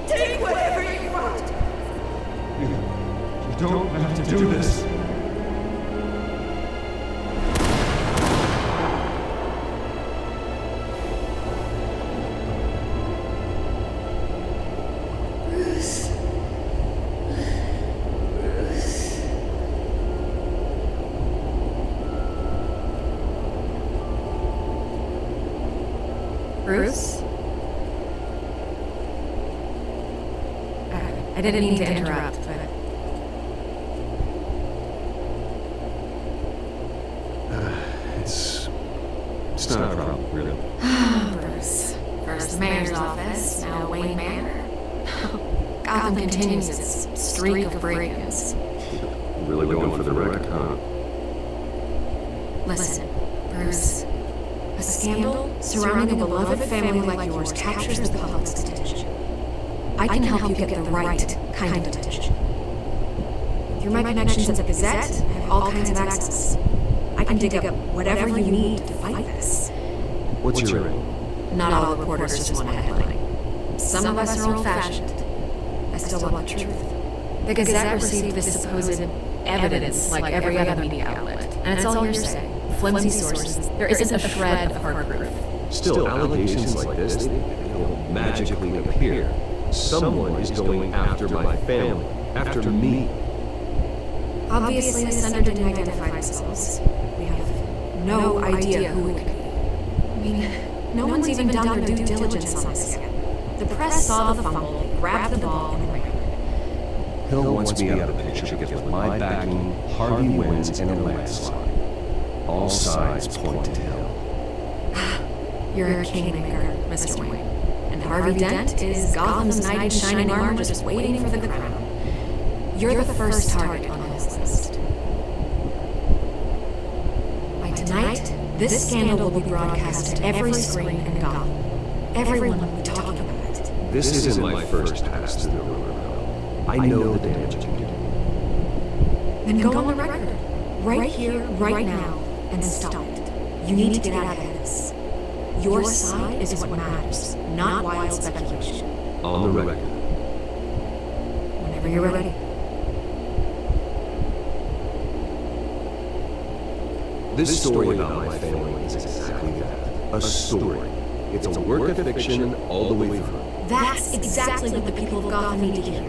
Take whatever you want. You don't have to do this. Bruce? I didn't mean to interrupt, but... It's not a problem, really. Bruce. First the mayor's office, now Wayne Manor. Gotham continues its streak of break-ins. Really going for the record, huh? Listen, Bruce. A scandal surrounding a beloved family like yours captures the public's attention. I can help you get the right kind of attention. Through my connections at the Gazette, I have all kinds of access. I can dig up whatever you need to fight this. What's your aim? Not all reporters just want a headline. Some of us are old-fashioned. I still want the truth. The Gazette received this supposed evidence like every other media outlet, and it's all hearsay. Flimsy sources. There isn't a shred of hard proof. Still, allegations like this, they'll magically appear. Someone is going after my family, after me. Obviously, the sender didn't identify themselves. We have no idea who it could be. I mean, no one's even done their due diligence on this yet. The press saw the fumble, grabbed the ball, and ran. Hill wants me out of the picture because with my backing, Harvey wins in a landslide. All sides point to Hill. You're a kingmaker, Mr. Wayne. And Harvey Dent is Gotham's knight in shining armor just waiting for the crown. You're the first target on his list. By tonight, this scandal will be broadcast to every screen in Gotham. Everyone will be talking about it. This isn't my first pass through the river. I know the damage you did. Then go on the record. Right here, right now, and stop it. You need to get out ahead of this. Your side is what matters, not wild speculation. On the record. Whenever you're ready. This story about my family is exactly that. A story. It's a work of fiction all the way through. That's exactly what the people of Gotham need to hear.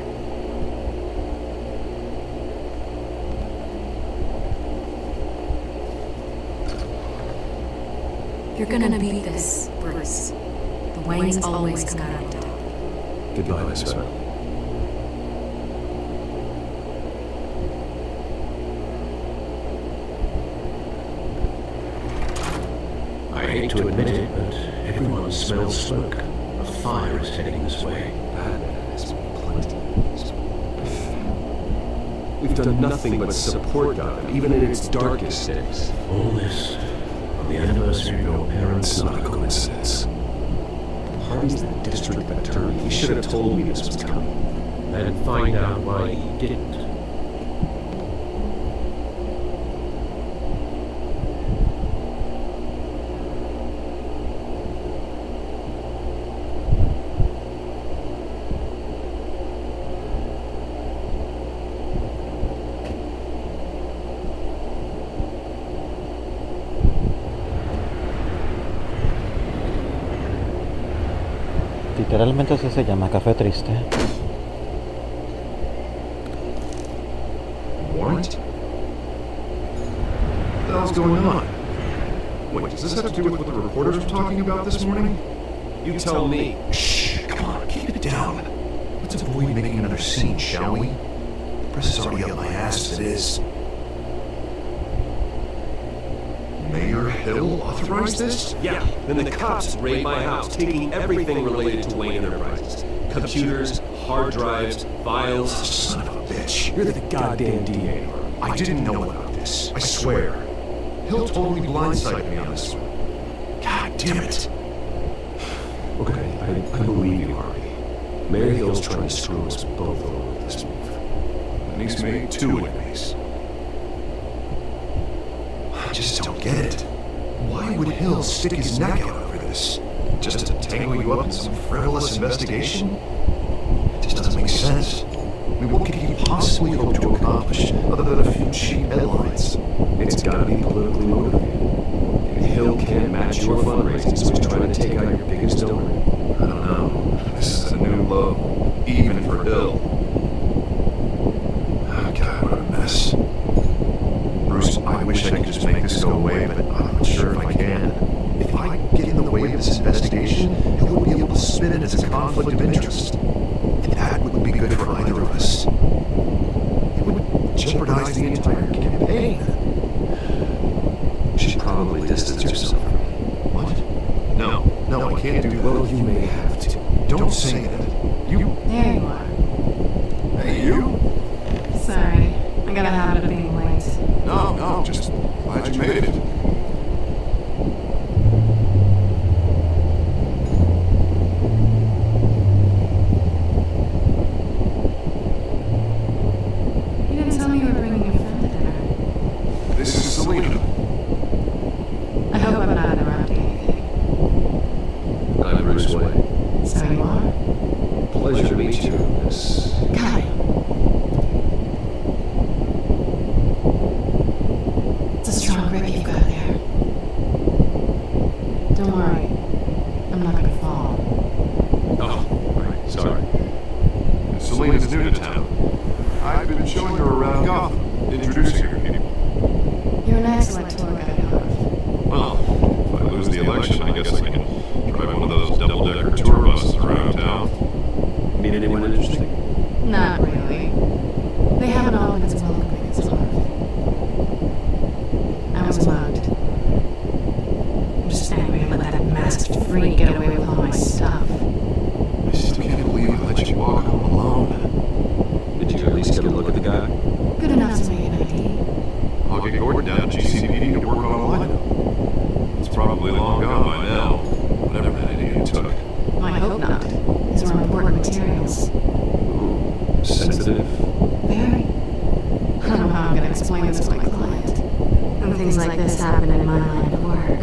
You're gonna beat this, Bruce. The Waynes always come out on top. Goodbye, Miss Bell. I hate to admit it, but everyone smells smoke. A fire is heading this way. Batman has plenty. We've done nothing but support Gotham, even in its darkest days. All this on the anniversary of your parents' It's not a coincidence. Harvey's the district attorney. He should have told me this was coming. and find out why he didn't. Literalmente así se llama, Café Triste. Warrant? What the hell's going on? Wait, does this have to do with what the reporters were talking about this morning? You tell me. Shh, come on, keep it down. Let's avoid making another scene, shall we? The press is already up my ass as it is. Mayor Hill authorized this? Yeah, then the cops raid my house, taking everything related to Wayne Enterprises. Computers, hard drives, files. Son of a bitch. You're the goddamn DA. I didn't know about this, I swear. Hill totally blindsided me on this one. God damn it. Okay, I believe you, Harvey. Mayor Hill's trying to screw us both over with this move. And he's made two enemies. I just don't get it. Why would Hill stick his neck out over this? Just to tangle you up in some frivolous investigation? It just doesn't make sense. I mean, what could he possibly hope to accomplish other than a few cheap headlines? It's gotta be politically motivated. If Hill can't match your fundraising, so he's trying to take out your biggest donor. I don't know. This is a new low, even for Hill. Oh God, what a mess. Bruce, I wish I could just make this go away, but I'm not sure if I can. If I get in the way of this investigation, Hill would be able to spin it as a conflict of interest. And that wouldn't be good for either of us. It would jeopardize the entire campaign. You should probably distance yourself from me. What? No, I can't do that. Well, you may have to. Don't say that. You... There you are. Hey, you? Sorry, I got a habit of being late. No, just glad you made it. You didn't tell me you were bringing your friend to dinner. This is Selena. I hope I'm not interrupting anything. I'm Bruce Wayne. So you are? Pleasure to meet you, Miss... Guy. It's a strong grip you've got there. Don't worry. I'm not gonna fall. Oh, right, sorry. Selena's new to town. I've been showing her around Gotham, introducing her to people. You're an excellent tour guide, Harv. Well, if I lose the election, I guess I can drive one of those double-decker tour buses around town. Meet anyone interesting? Not really. They haven't all been as welcoming as Harv. I was mugged. I'm just angry I let that masked freak get away with all my stuff. I still can't believe I let you walk home alone. Did you at least get a look at the guy? Good enough to make an ID. I'll get Gordon down to GCPD to work on a lineup. It's probably long gone by now, whatever that idiot took. I hope not. These were important materials. Ooh, sensitive. Very. I don't know how I'm gonna explain this to my client. When things like this happen in my line of work,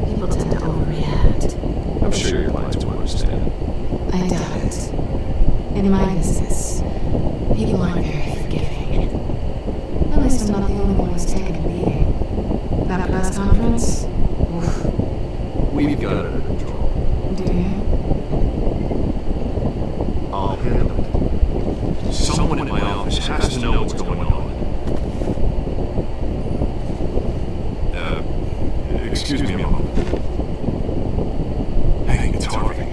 people tend to overreact. I'm sure your clients will understand. I doubt it. In my business, people aren't very forgiving. At least I'm not the only one who's taken a beating. has to know what's going on. Excuse me a moment. Hey, it's Harvey.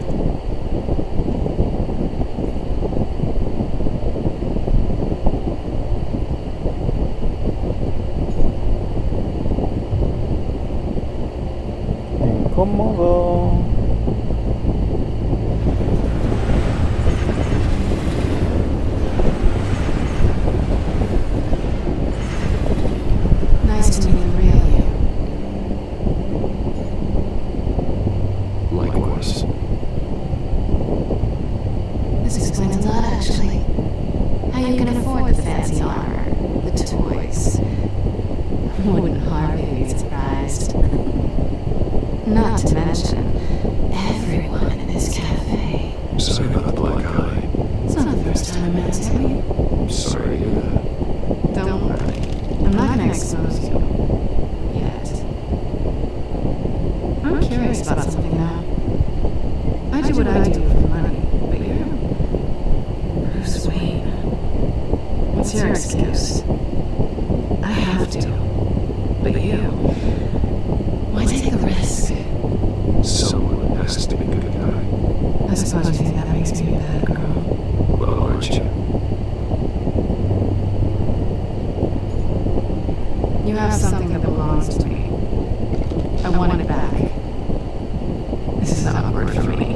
Incómodo. Nice to meet the real you. Likewise. This explains a lot, actually. How you can afford the fancy armor, the toys. Wouldn't Harvey be surprised? Not to mention, everyone in this cafe. Sorry about the black eye. It's not the first time I met you. Sorry to hear that. Don't worry. I'm not gonna expose you. Yet. I'm curious about something now. I do what I do for money, but you? Bruce Wayne. What's your excuse? I have to. But you? Why take the risk? Someone has to be a good guy. I suppose you think that makes me a bad girl. Well, aren't you? You have something that belongs to me. I want it back. This is awkward for me.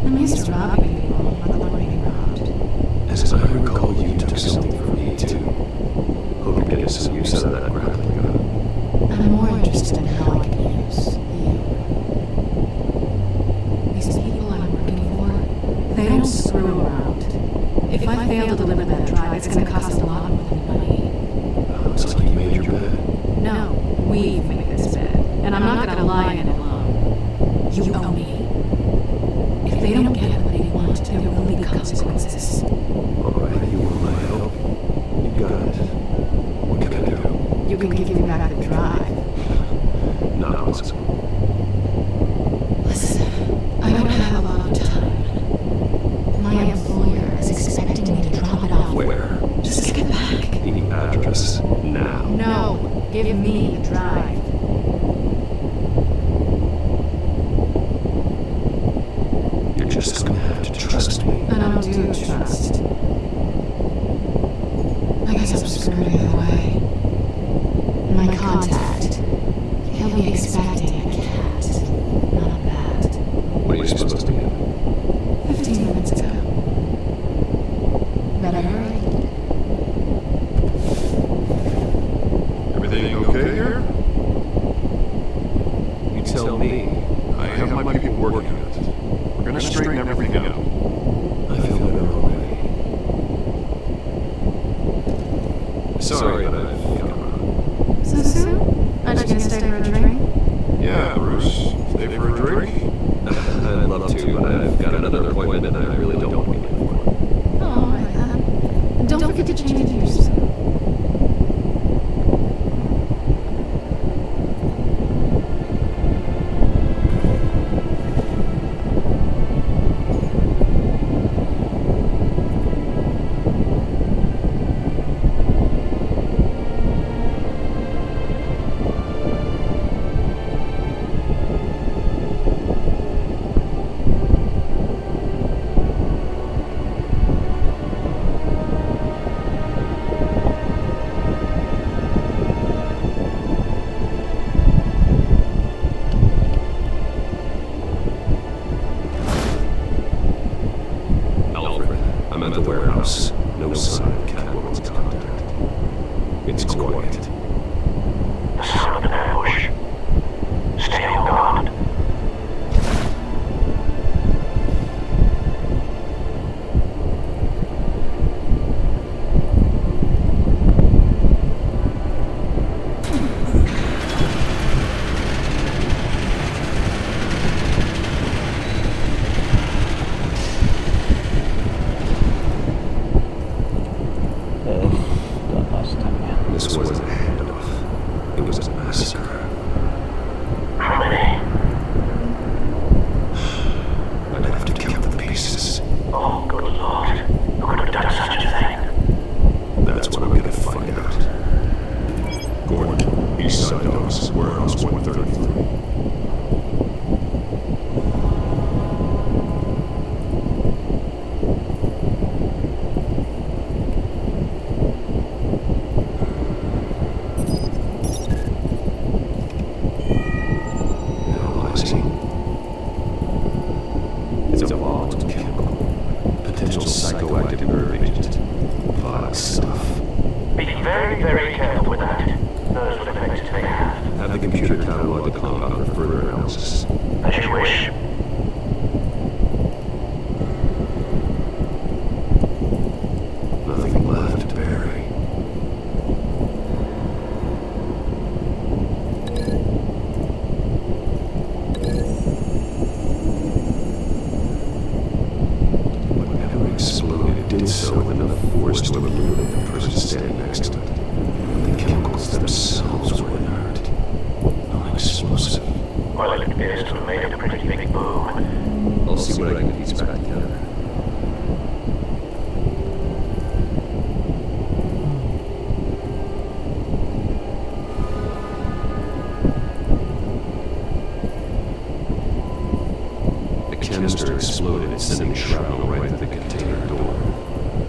I'm used to robbing people, not the one being robbed. As I recall, you took something from me, too. Hope you're getting some use out of that grappling gun. I'm more interested in how I can use you. These people I'm working for, they don't screw around. If I fail to deliver that drive, it's going to cost a lot more than money. Looks like you made your bed. No, we've made this bed, and I'm not going to lie in it alone. You owe me. If they don't get what they want, there will be consequences. Alright, you want my help? You got it. What can I do? You can give me back the drive. Not possible. Listen, I don't have a lot of time. My employer is expecting me to drop it off. Where? Just give it back. The address. Now. No, give me the drive. You're just gonna have to trust me. I don't do trust. I guess I'm screwed either way. My contact, he'll be expecting a cat, not a bat. What are you supposed to do? 15 minutes ago. Better hurry. Everything okay here? You tell me. I have my people working on it. We're gonna straighten everything out. I feel better already. Sorry, but I've got to run. So soon? Aren't you gonna stay for a drink? Yeah, Bruce. Stay for a drink? I'd love to, but I've got another appointment and I really don't want to be late for it. Oh, all right then. And don't forget to change into your suit. I'm at the warehouse. No sign of Catwoman's contact. It's quiet. The sound of an ambush. Stay on guard. This was very, very careful with that. Knows what effect it may have. Have the computer catalog the compound for further analysis. As you wish. Nothing left to bury. Whatever exploded did so with enough force to illuminate the person standing next to it. The chemicals themselves were inert, non-explosive. Well, it appears to have made a pretty big boom. I'll see what I can piece back together. The canister exploded, sending shrapnel right through the container door.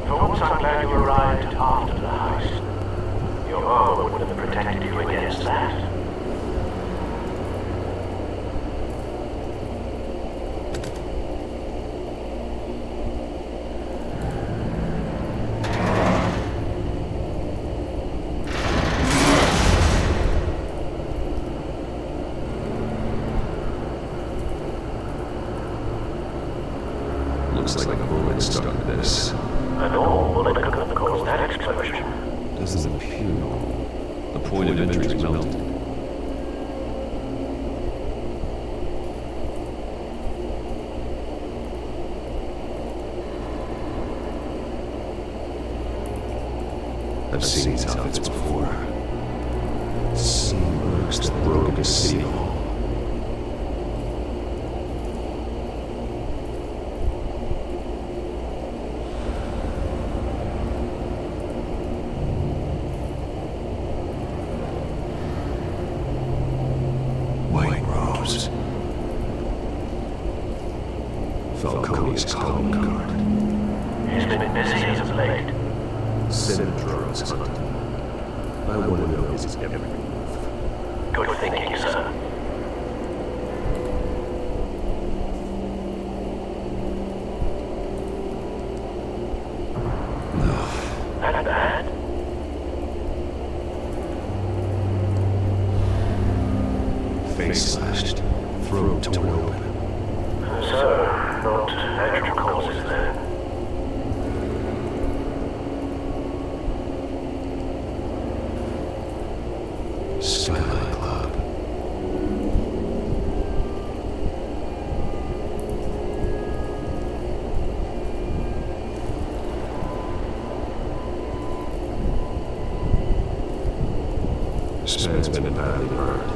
For once, I'm glad you arrived after the heist. Your armor would have protected you against that. Looks like a bullet stuck to this. A normal bullet couldn't have caused that explosion. Doesn't appear normal. The point of entry is melted. I've seen these outfits before. Same mercs that broke into City Hall. White robes. Falcone's calling card. He's been busy as of late. Senate drones hunting. I want to know his every move. Good thinking, sir. No. That bad? Face slashed. Throat torn open. So, not natural causes then. Skyline Club. This man's been badly burned.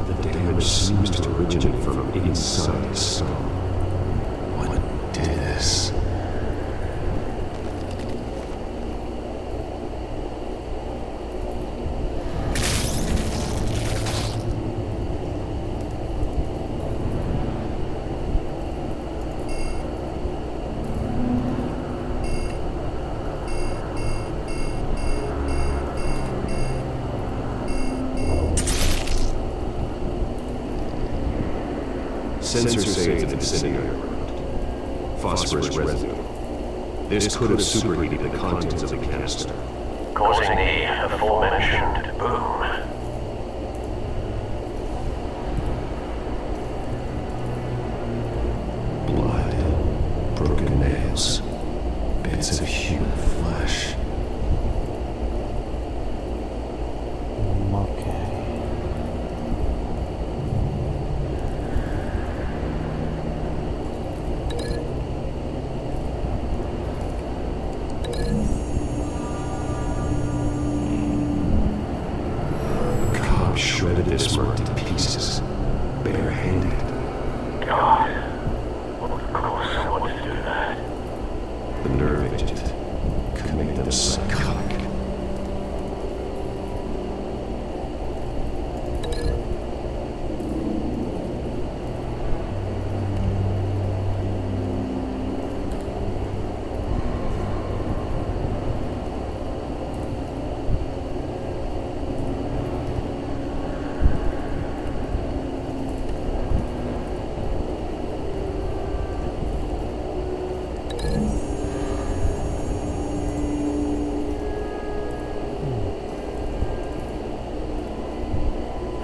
The damage seems to originate from inside his skull. What did this? Sensors say it's an incendiary round. Phosphorus residue. This could have superheated the contents of the canister. Causing the aforementioned boom. Blood. Broken nails. Bits of human flesh. Shredded this merc to pieces, barehanded. God, what would cause someone to do that? The nerve agent could make them psychotic.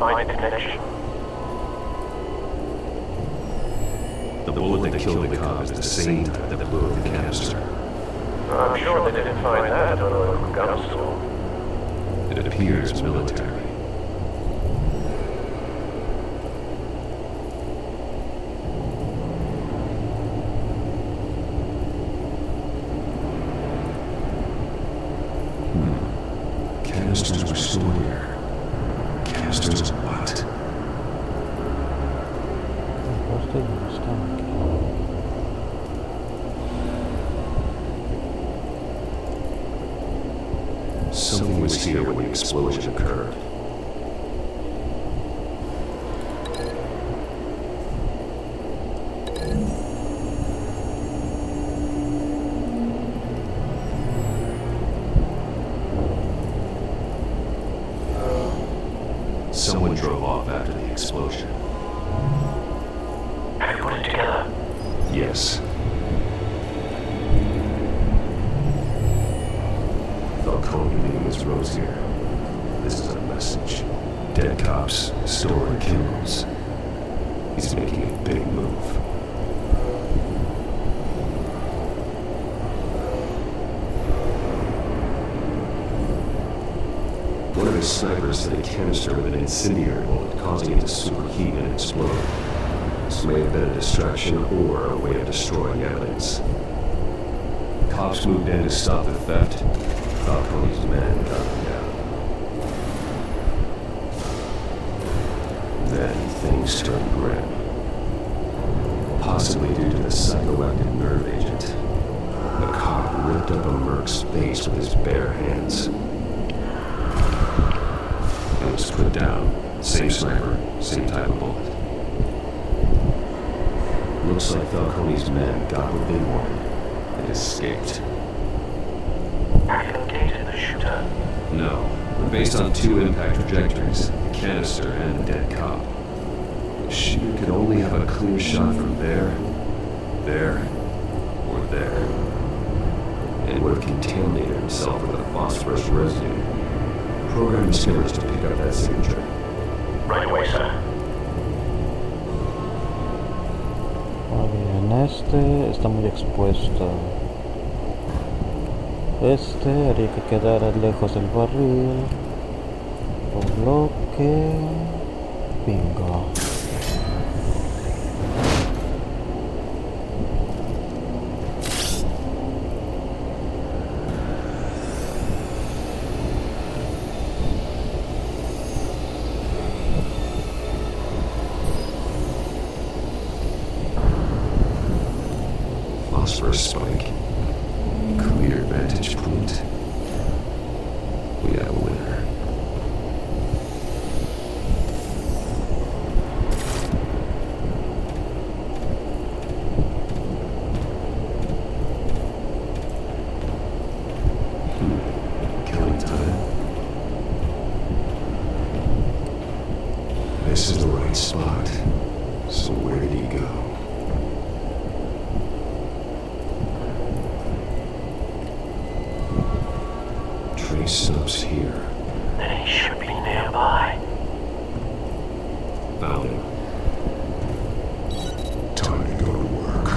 find a connection. The bullet that killed the cop is the same type that blew up the canister. I'm sure they didn't find that on a local gun store. It appears military. Canisters were stored here. Canisters of what? Something was here when the explosion occurred. Someone drove off after the explosion. Have you put it together? Yes. Falcone leaving his roads here. This is a message. Dead cops, stolen kills. He's making a big move. One of his snipers hit a canister with an incendiary bullet, causing it to superheat and explode. This may have been a distraction or a way of destroying evidence. Cops moved in to stop the theft. Falcone's men got him down. Then things turned grim. Possibly due to the psychoactive nerve agent. A cop ripped up a merc's face with his bare hands. It was put down. Same sniper, same type of bullet. Looks like Falcone's men got what they wanted and escaped. Have you located the shooter? No, but based on two impact trajectories, the canister and the dead cop, the shooter could only have a clear shot from there, or there, and would have contaminated himself with a phosphorus residue. Program the skimmers to pick up that signature. Right away, sir. Bien, este está muy expuesto. Este haría que quedara lejos del barril, por lo que... bingo. Phosphorus spike. Clear vantage point. We have a winner. Killing time. This is the right spot. So where did he go? Trace stops here. Then he should be nearby. Found him. Time to go to work.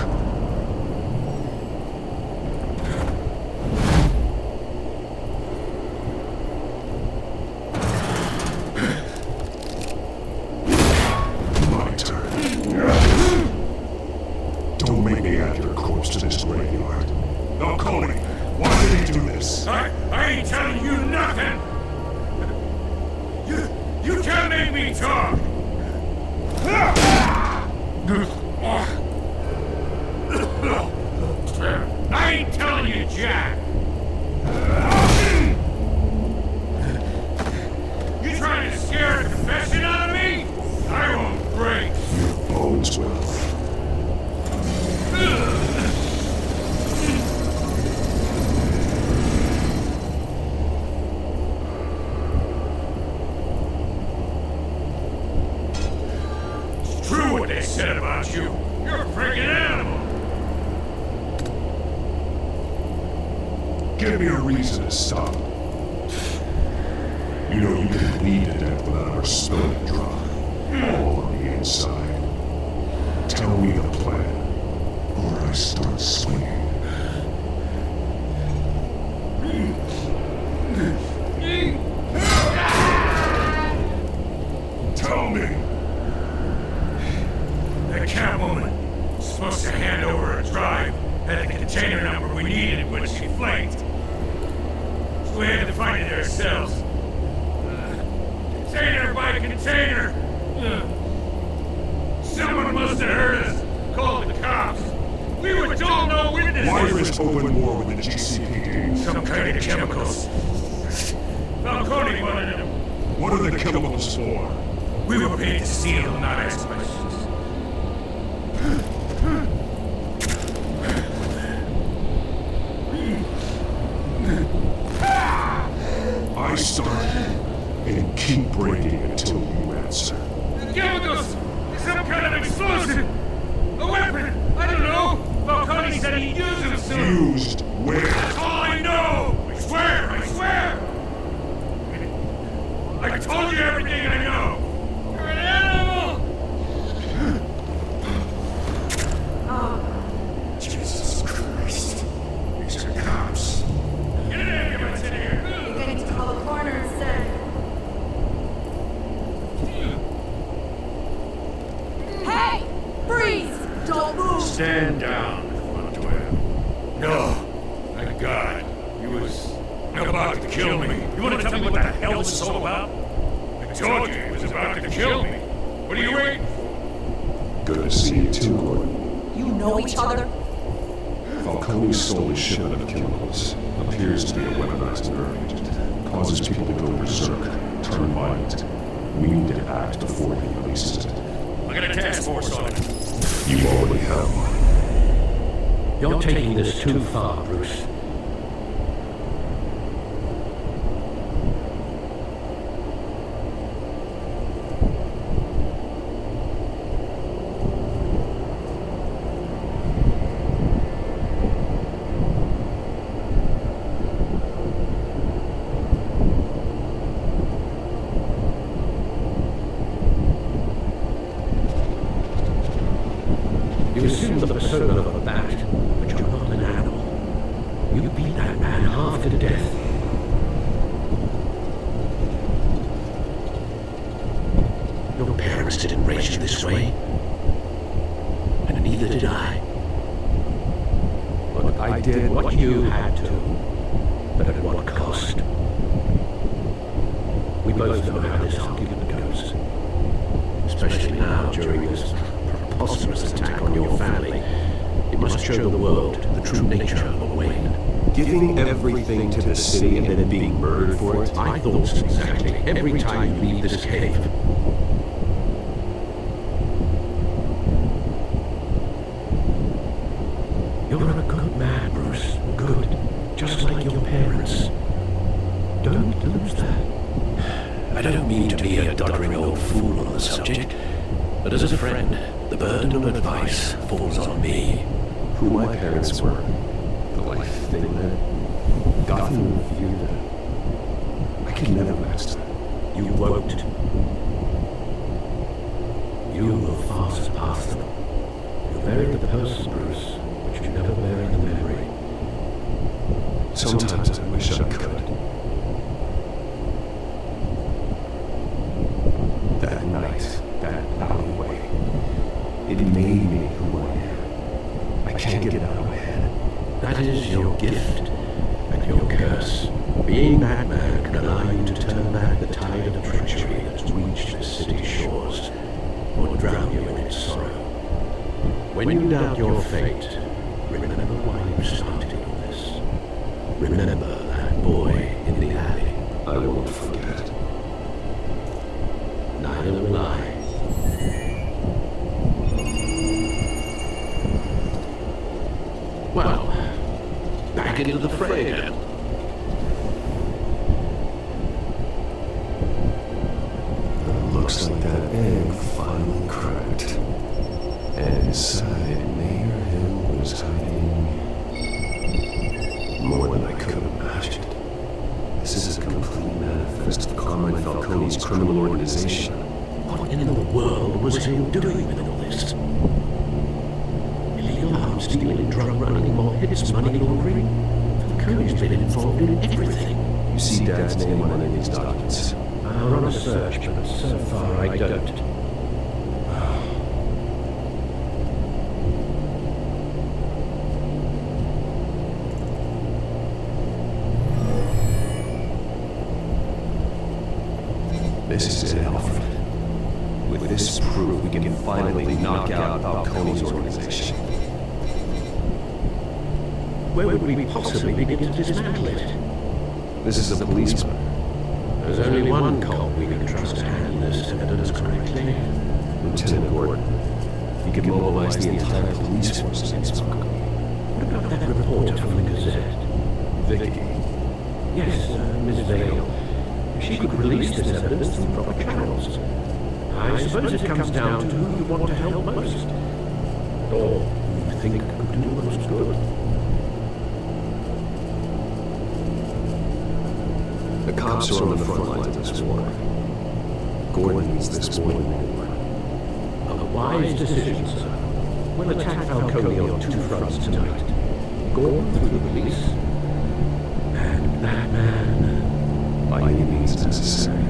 My turn. Don't make me add your corpse to this graveyard. Falcone, why did he do this? I ain't telling you nothing! You can't make me talk! I ain't telling you, Jack! You trying to scare a confession out of me? I won't break! Your bones will. True what they said about you. You're a freaking animal. Give me a reason to stop. You know you can bleed to death without ever spilling a drop. All on the inside. Tell me the plan, or I start swinging. Tell me. The Catwoman was supposed to hand over a drive at the container number we needed when she flaked. So we had to find it ourselves. Container by container. Someone must have heard us. Called the cops. We were told no witnesses. Why risk open war with the GCPD? Some kind of chemicals. Falcone wanted them. What are the chemicals for? We were paid to steal, not ask questions. I start and keep breaking until you answer. The chemicals! Some kind of explosion! A weapon! I don't know! Falcone said he'd use them soon! Used where? That's all I know! I swear! I swear! I told you everything I know! You're an animal! Oh. Jesus Christ. These are cops. Get an ambulance in here! You're getting to call the coroner instead. Hey! Freeze! Don't move! Stand down, Montoya. No. My God. He was about to kill me. You want to tell me what the hell this is all about? I told you he was about to kill me. What are you waiting for? Good to see you too, Gordon. You know each other? Falcone stole a shipment of chemicals. Appears to be a weaponized nerve agent. Causes people to go berserk, turn violent. We need to act before he releases it. I got a task force on it. You already have one. You're taking this too far, Bruce. You assume the persona of a bat, but you're not an animal. You beat that man half to death. Your parents didn't raise you this way. And neither did I. But I did what you had to. But at what cost? We both know how this argument goes. Especially now during this preposterous attack on your family. It must show the world the true nature of a Wayne. Giving everything to the city and then being murdered for it? My thoughts exactly every time you leave this cave. You're a good man, Bruce. Good. Just like your parents. Don't lose that. I don't mean to be a doddering old fool on the subject, but as a friend, the burden of advice falls on me. Who my parents were, the life they led, Gotham Review, I could never match that. You won't. You will far surpass them. You buried the person, Bruce, but you never buried the memory. Sometimes I wish I could. That night, that alleyway, it made me who I am. I can't get it out of my head. That is your gift and your curse. Being Batman can allow you to turn back the tide of treachery that's reached the city's shores, or drown you in its sorrow. When you doubt your fate, remember why you started all this. Remember that boy in the alley. I won't forget. Neither will I. Well, back into the fray again. Looks like that egg finally cracked. And inside, Mayor Hill was hiding more than I could have imagined. This This is a complete manifest of Carmine Falcone's criminal organization. What in the world was he doing with all this? Illegal arms dealing, drug running, mob hits, money laundering? Falcone's been involved in everything. You see Dad's name on any of these documents? I'll run a search, but so far I don't. This is it, Alfred. With this proof, we can finally knock out Falcone's organization. Where would we possibly begin to dismantle it? This is a policeman. There's only one cop we can trust to handle this evidence correctly. Lieutenant Gordon. He could mobilize the entire police force against Falcone. What about that reporter from the Gazette? Vicky. Yes, Miss Vale. She could release this evidence through proper channels. I suppose it comes down to who you want to help most. Or who you think could do most good. The cops are on the front lines of this war. Gordon needs this more than anyone. A wise decision, sir. We'll attack Falcone on two fronts tonight. Gordon through the police, and that man by any means necessary.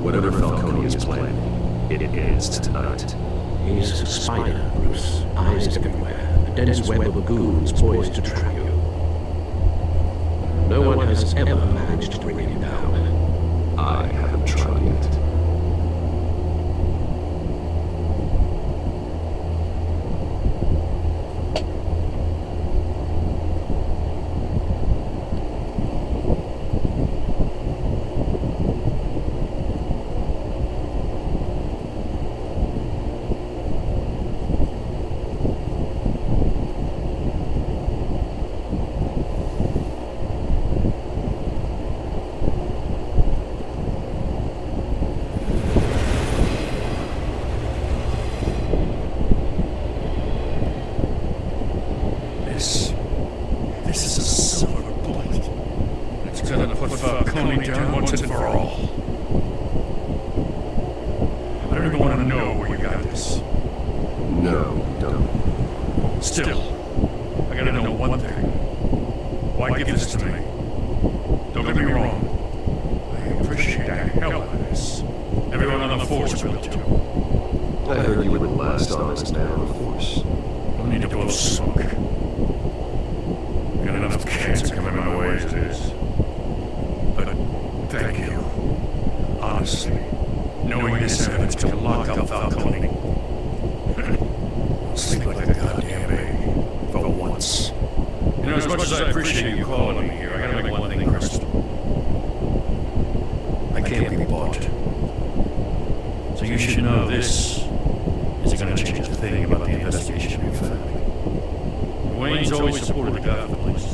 Whatever Falcone is planning, it ends tonight. He's a spider, Bruce. Eyes everywhere. A dense web of goons poised to trap you. No one has ever managed to bring him down. I haven't tried yet. This is a silver bullet. It's gonna put Falcone down once and for all. I don't even want to know where you got this. No, don't. Still, I gotta know one thing. Why give this to me? Don't get me wrong. I appreciate the hell out of this. Everyone on the force will too. I heard you were the last honest man on the force. Don't need to blow smoke. Got enough cancer coming my way as it is. But thank you. Honestly, knowing this evidence to lock up Falcone. I'll sleep like a goddamn baby. For once. You know, as much as I appreciate you calling me here, I gotta make one thing crystal. I can't be bought. So you should know this isn't gonna change a thing about the investigation of your family. Wayne's always supported the Gotham police.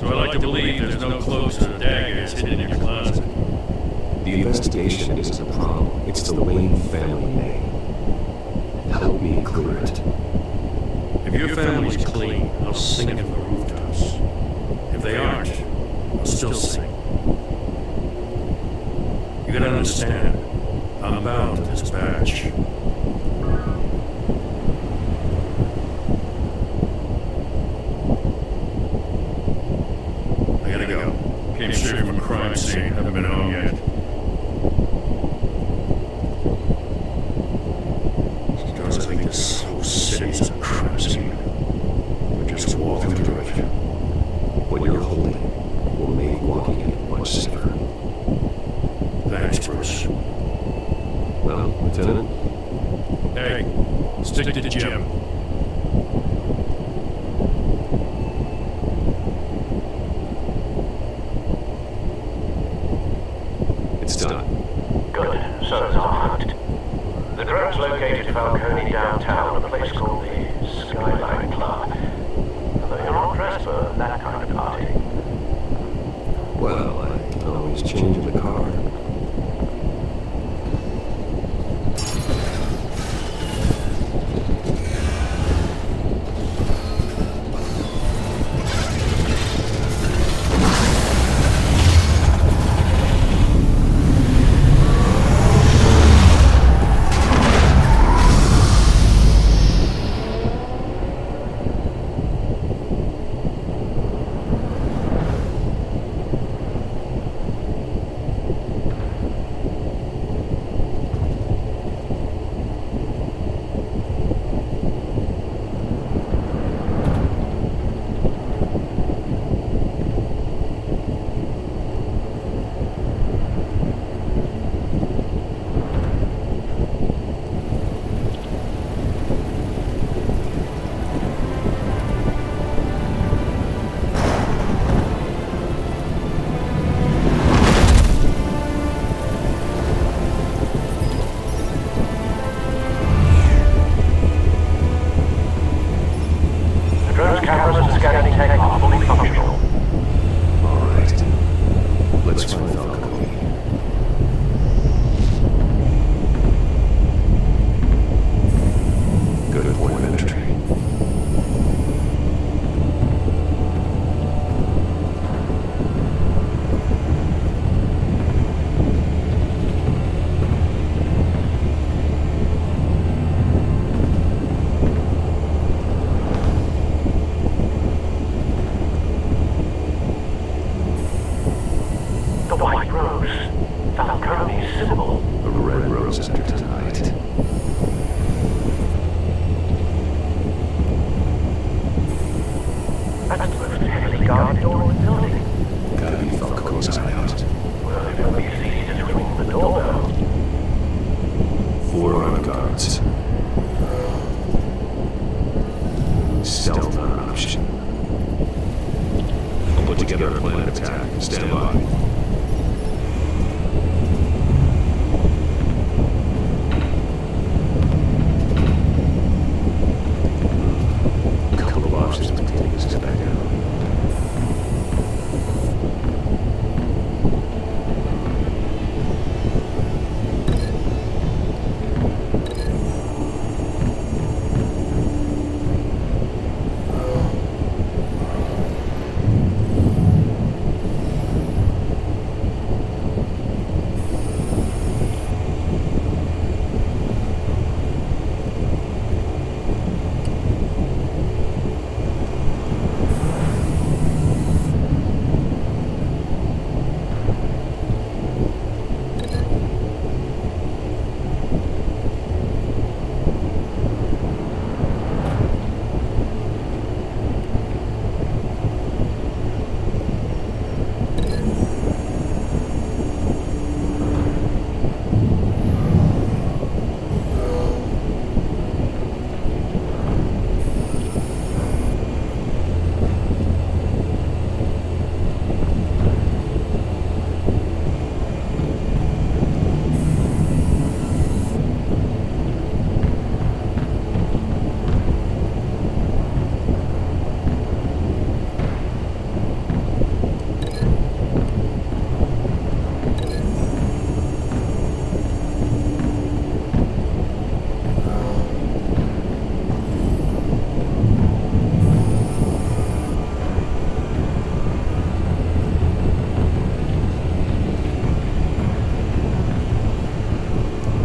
So I like to believe there's no cloaks or daggers hidden in your closet. The investigation isn't a problem. It's the Wayne family name. Help me clear it. If your family's clean, I'll sing it from the rooftops. If they aren't, I'll still sing. You gotta understand, I'm bound to this badge. I gotta go. Came straight from a crime scene, haven't been home yet. Sometimes I think this whole city's a crime scene. We just walk through it. What you're holding will make walking in it much safer. Thanks, Bruce. Well, Lieutenant? Hey, stick to Jim. It's done. Good. So it's unhooked. The drones located Falcone downtown at a place called the Skyline Club. Although you're not dressed for that kind of party. Well, I can always change in the car. Let's find Falcone. Good point of entry. The white rose. Falcone's symbol. A red rose entered tonight. That's the most heavily guarded door in the building. Gotta be Falcone's hideout. Well, it won't be as easy to ring the doorbell. 4 armed guards. Stealth not an option. I'll put together a plan of attack. Stand by. Couple of options, but taking this back out.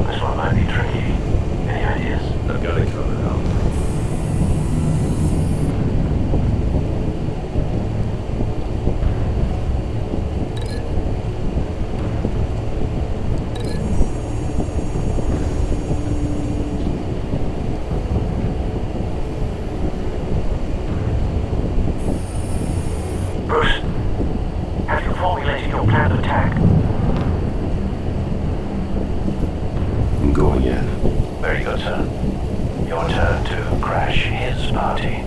This one might be tricky. Any ideas? I've got it covered out. Bruce, have you formulated your plan of attack? I'm going in. Very good, sir. Your turn to crash his party.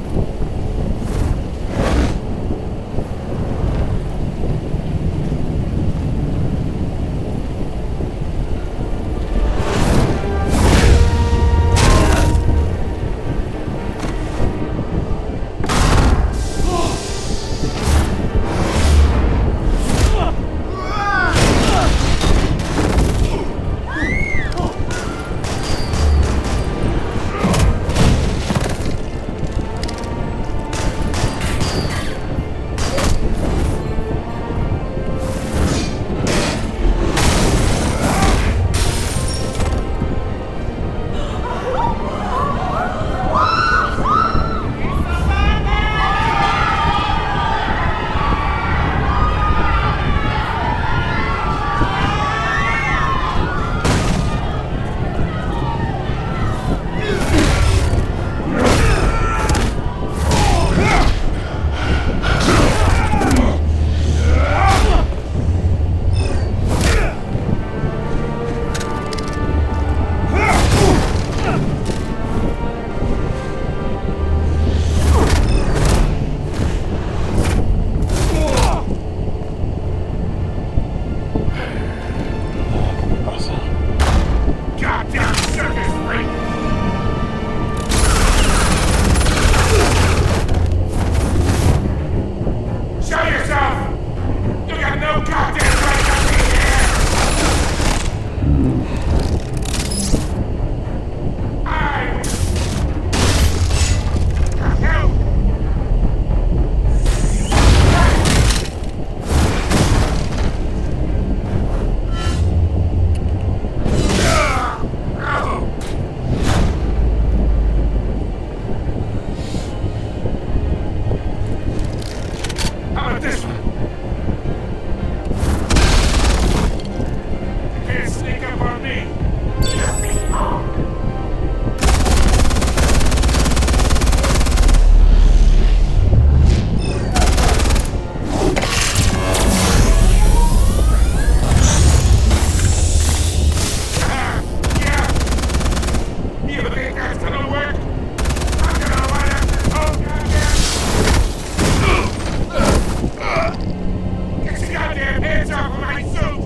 hands off of my suit!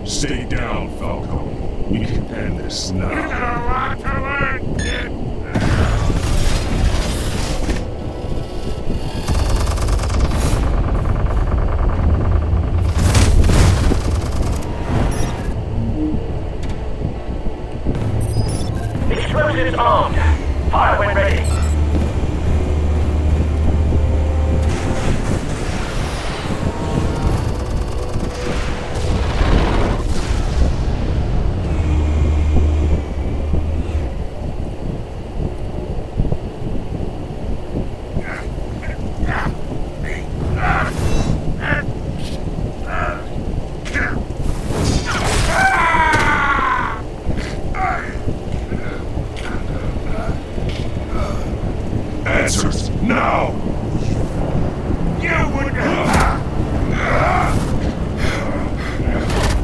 Stay down, Falco. We can end this now. You got a lot to learn, kid! Explosives armed. Fire when ready. Answers now! You wouldn't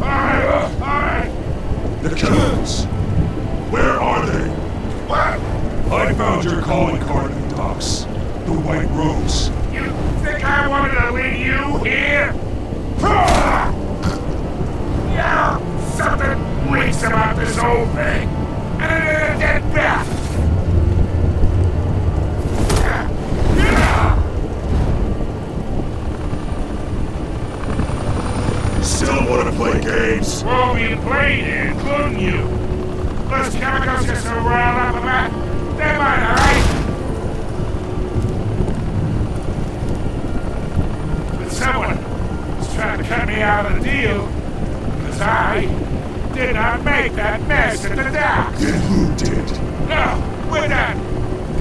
Alright! The killers! Where are they? What? I found your calling card in the docks. The White Rose. You think I wanted to leave you here? Yeah, something reeks about this whole thing. And a dead bat. Still want to play games? Well, we played it, couldn't you? Those chemicals get so riled up about. They're mine, alright? But someone is trying to cut me out of the deal. Because I did not make that mess at the dock. Then who did? No, we're done.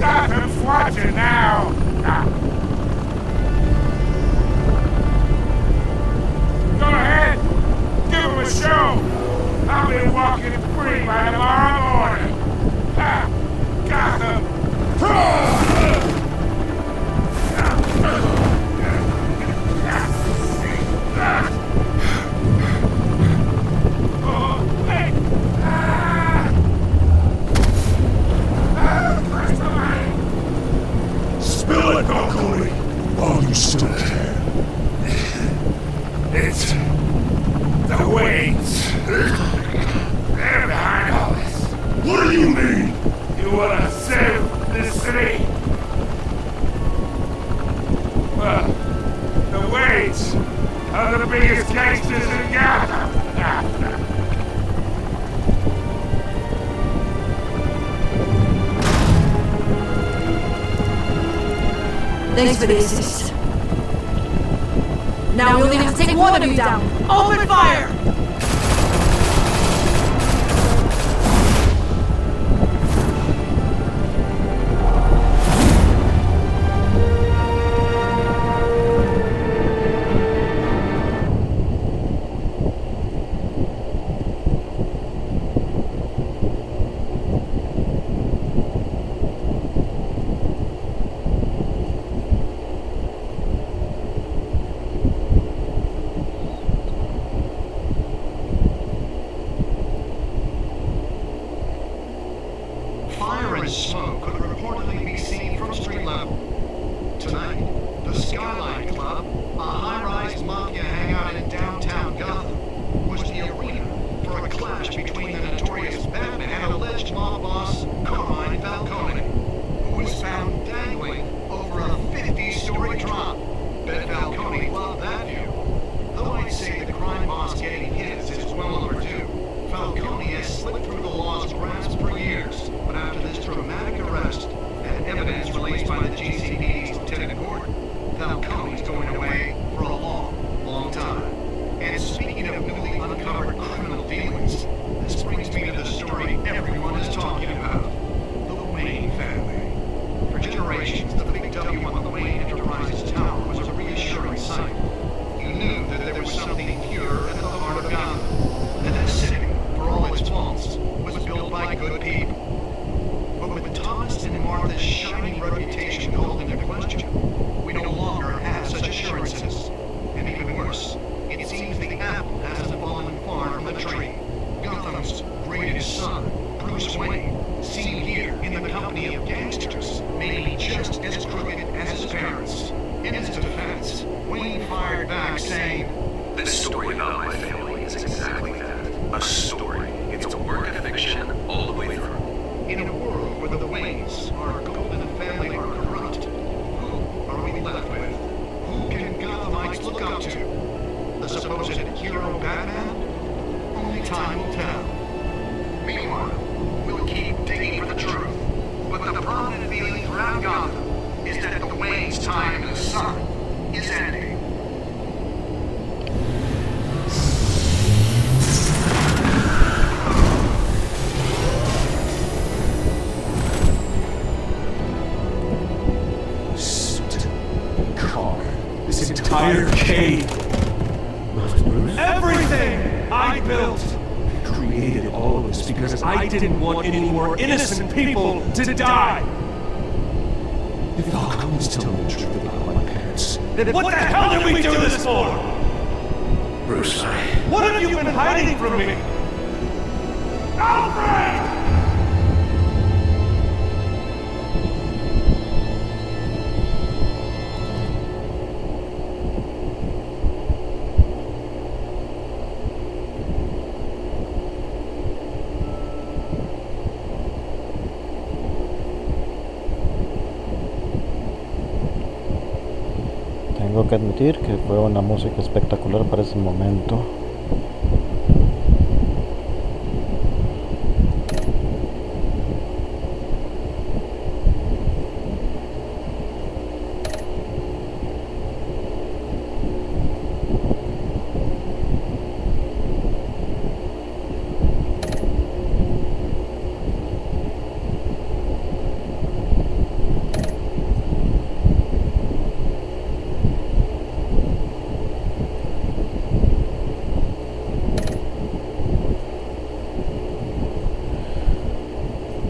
Gotham's watching now. Go ahead. Give him a show. I'll be walking free by tomorrow morning. Gotham. Spill it, Falcone, while you still can. It's the Waynes. They're behind all this. What do you mean? You want to save this city? Well, the Waynes are the biggest gangsters in Gotham. Thanks for the assist. Now we only have to take one of you down. Open fire! sun is ending. This entire cave. Everything I built. I created all of this because I didn't want any more innocent people to die. If Falcone's telling the truth about my parents, then what the hell did we do this for? Bruce, What have you been hiding from me? Alfred! Tengo que admitir que fue una música espectacular para ese momento.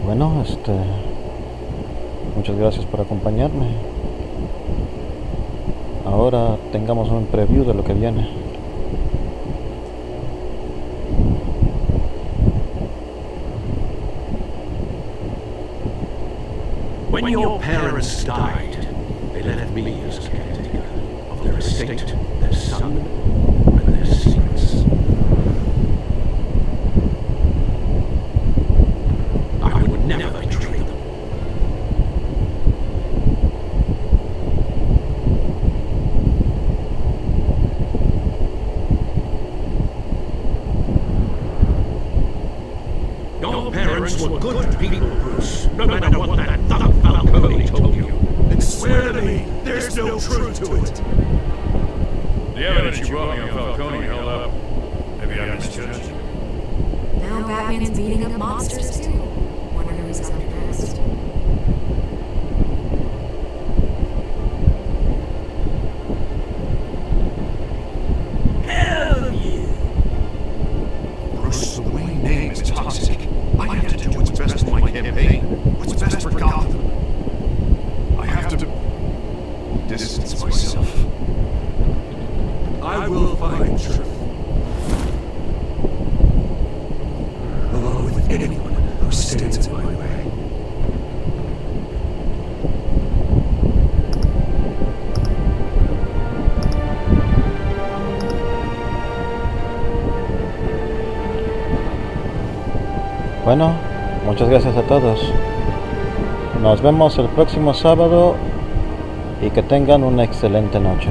Bueno, muchas gracias por acompañarme. Ahora tengamos un preview de lo que viene. When your parents died, they left me as caretaker of their estate, their son, and their secrets. I would never betray them. Your parents were good people, Bruce, no matter what that thug Falcone told you. And swear to me, there's no truth to it. the evidence you brought me on Falcone held up. Maybe I misjudged. Now Batman's beating up monsters too. Wonder who he's after next. Hell of you! Bruce, the Wayne name is toxic. I have to do what's best for my campaign. What's best for Gotham. I have to distance myself. I will find truth. Along with anyone who stands in my way. Bueno, muchas gracias a todos. Nos vemos el próximo sábado y que tengan una excelente noche.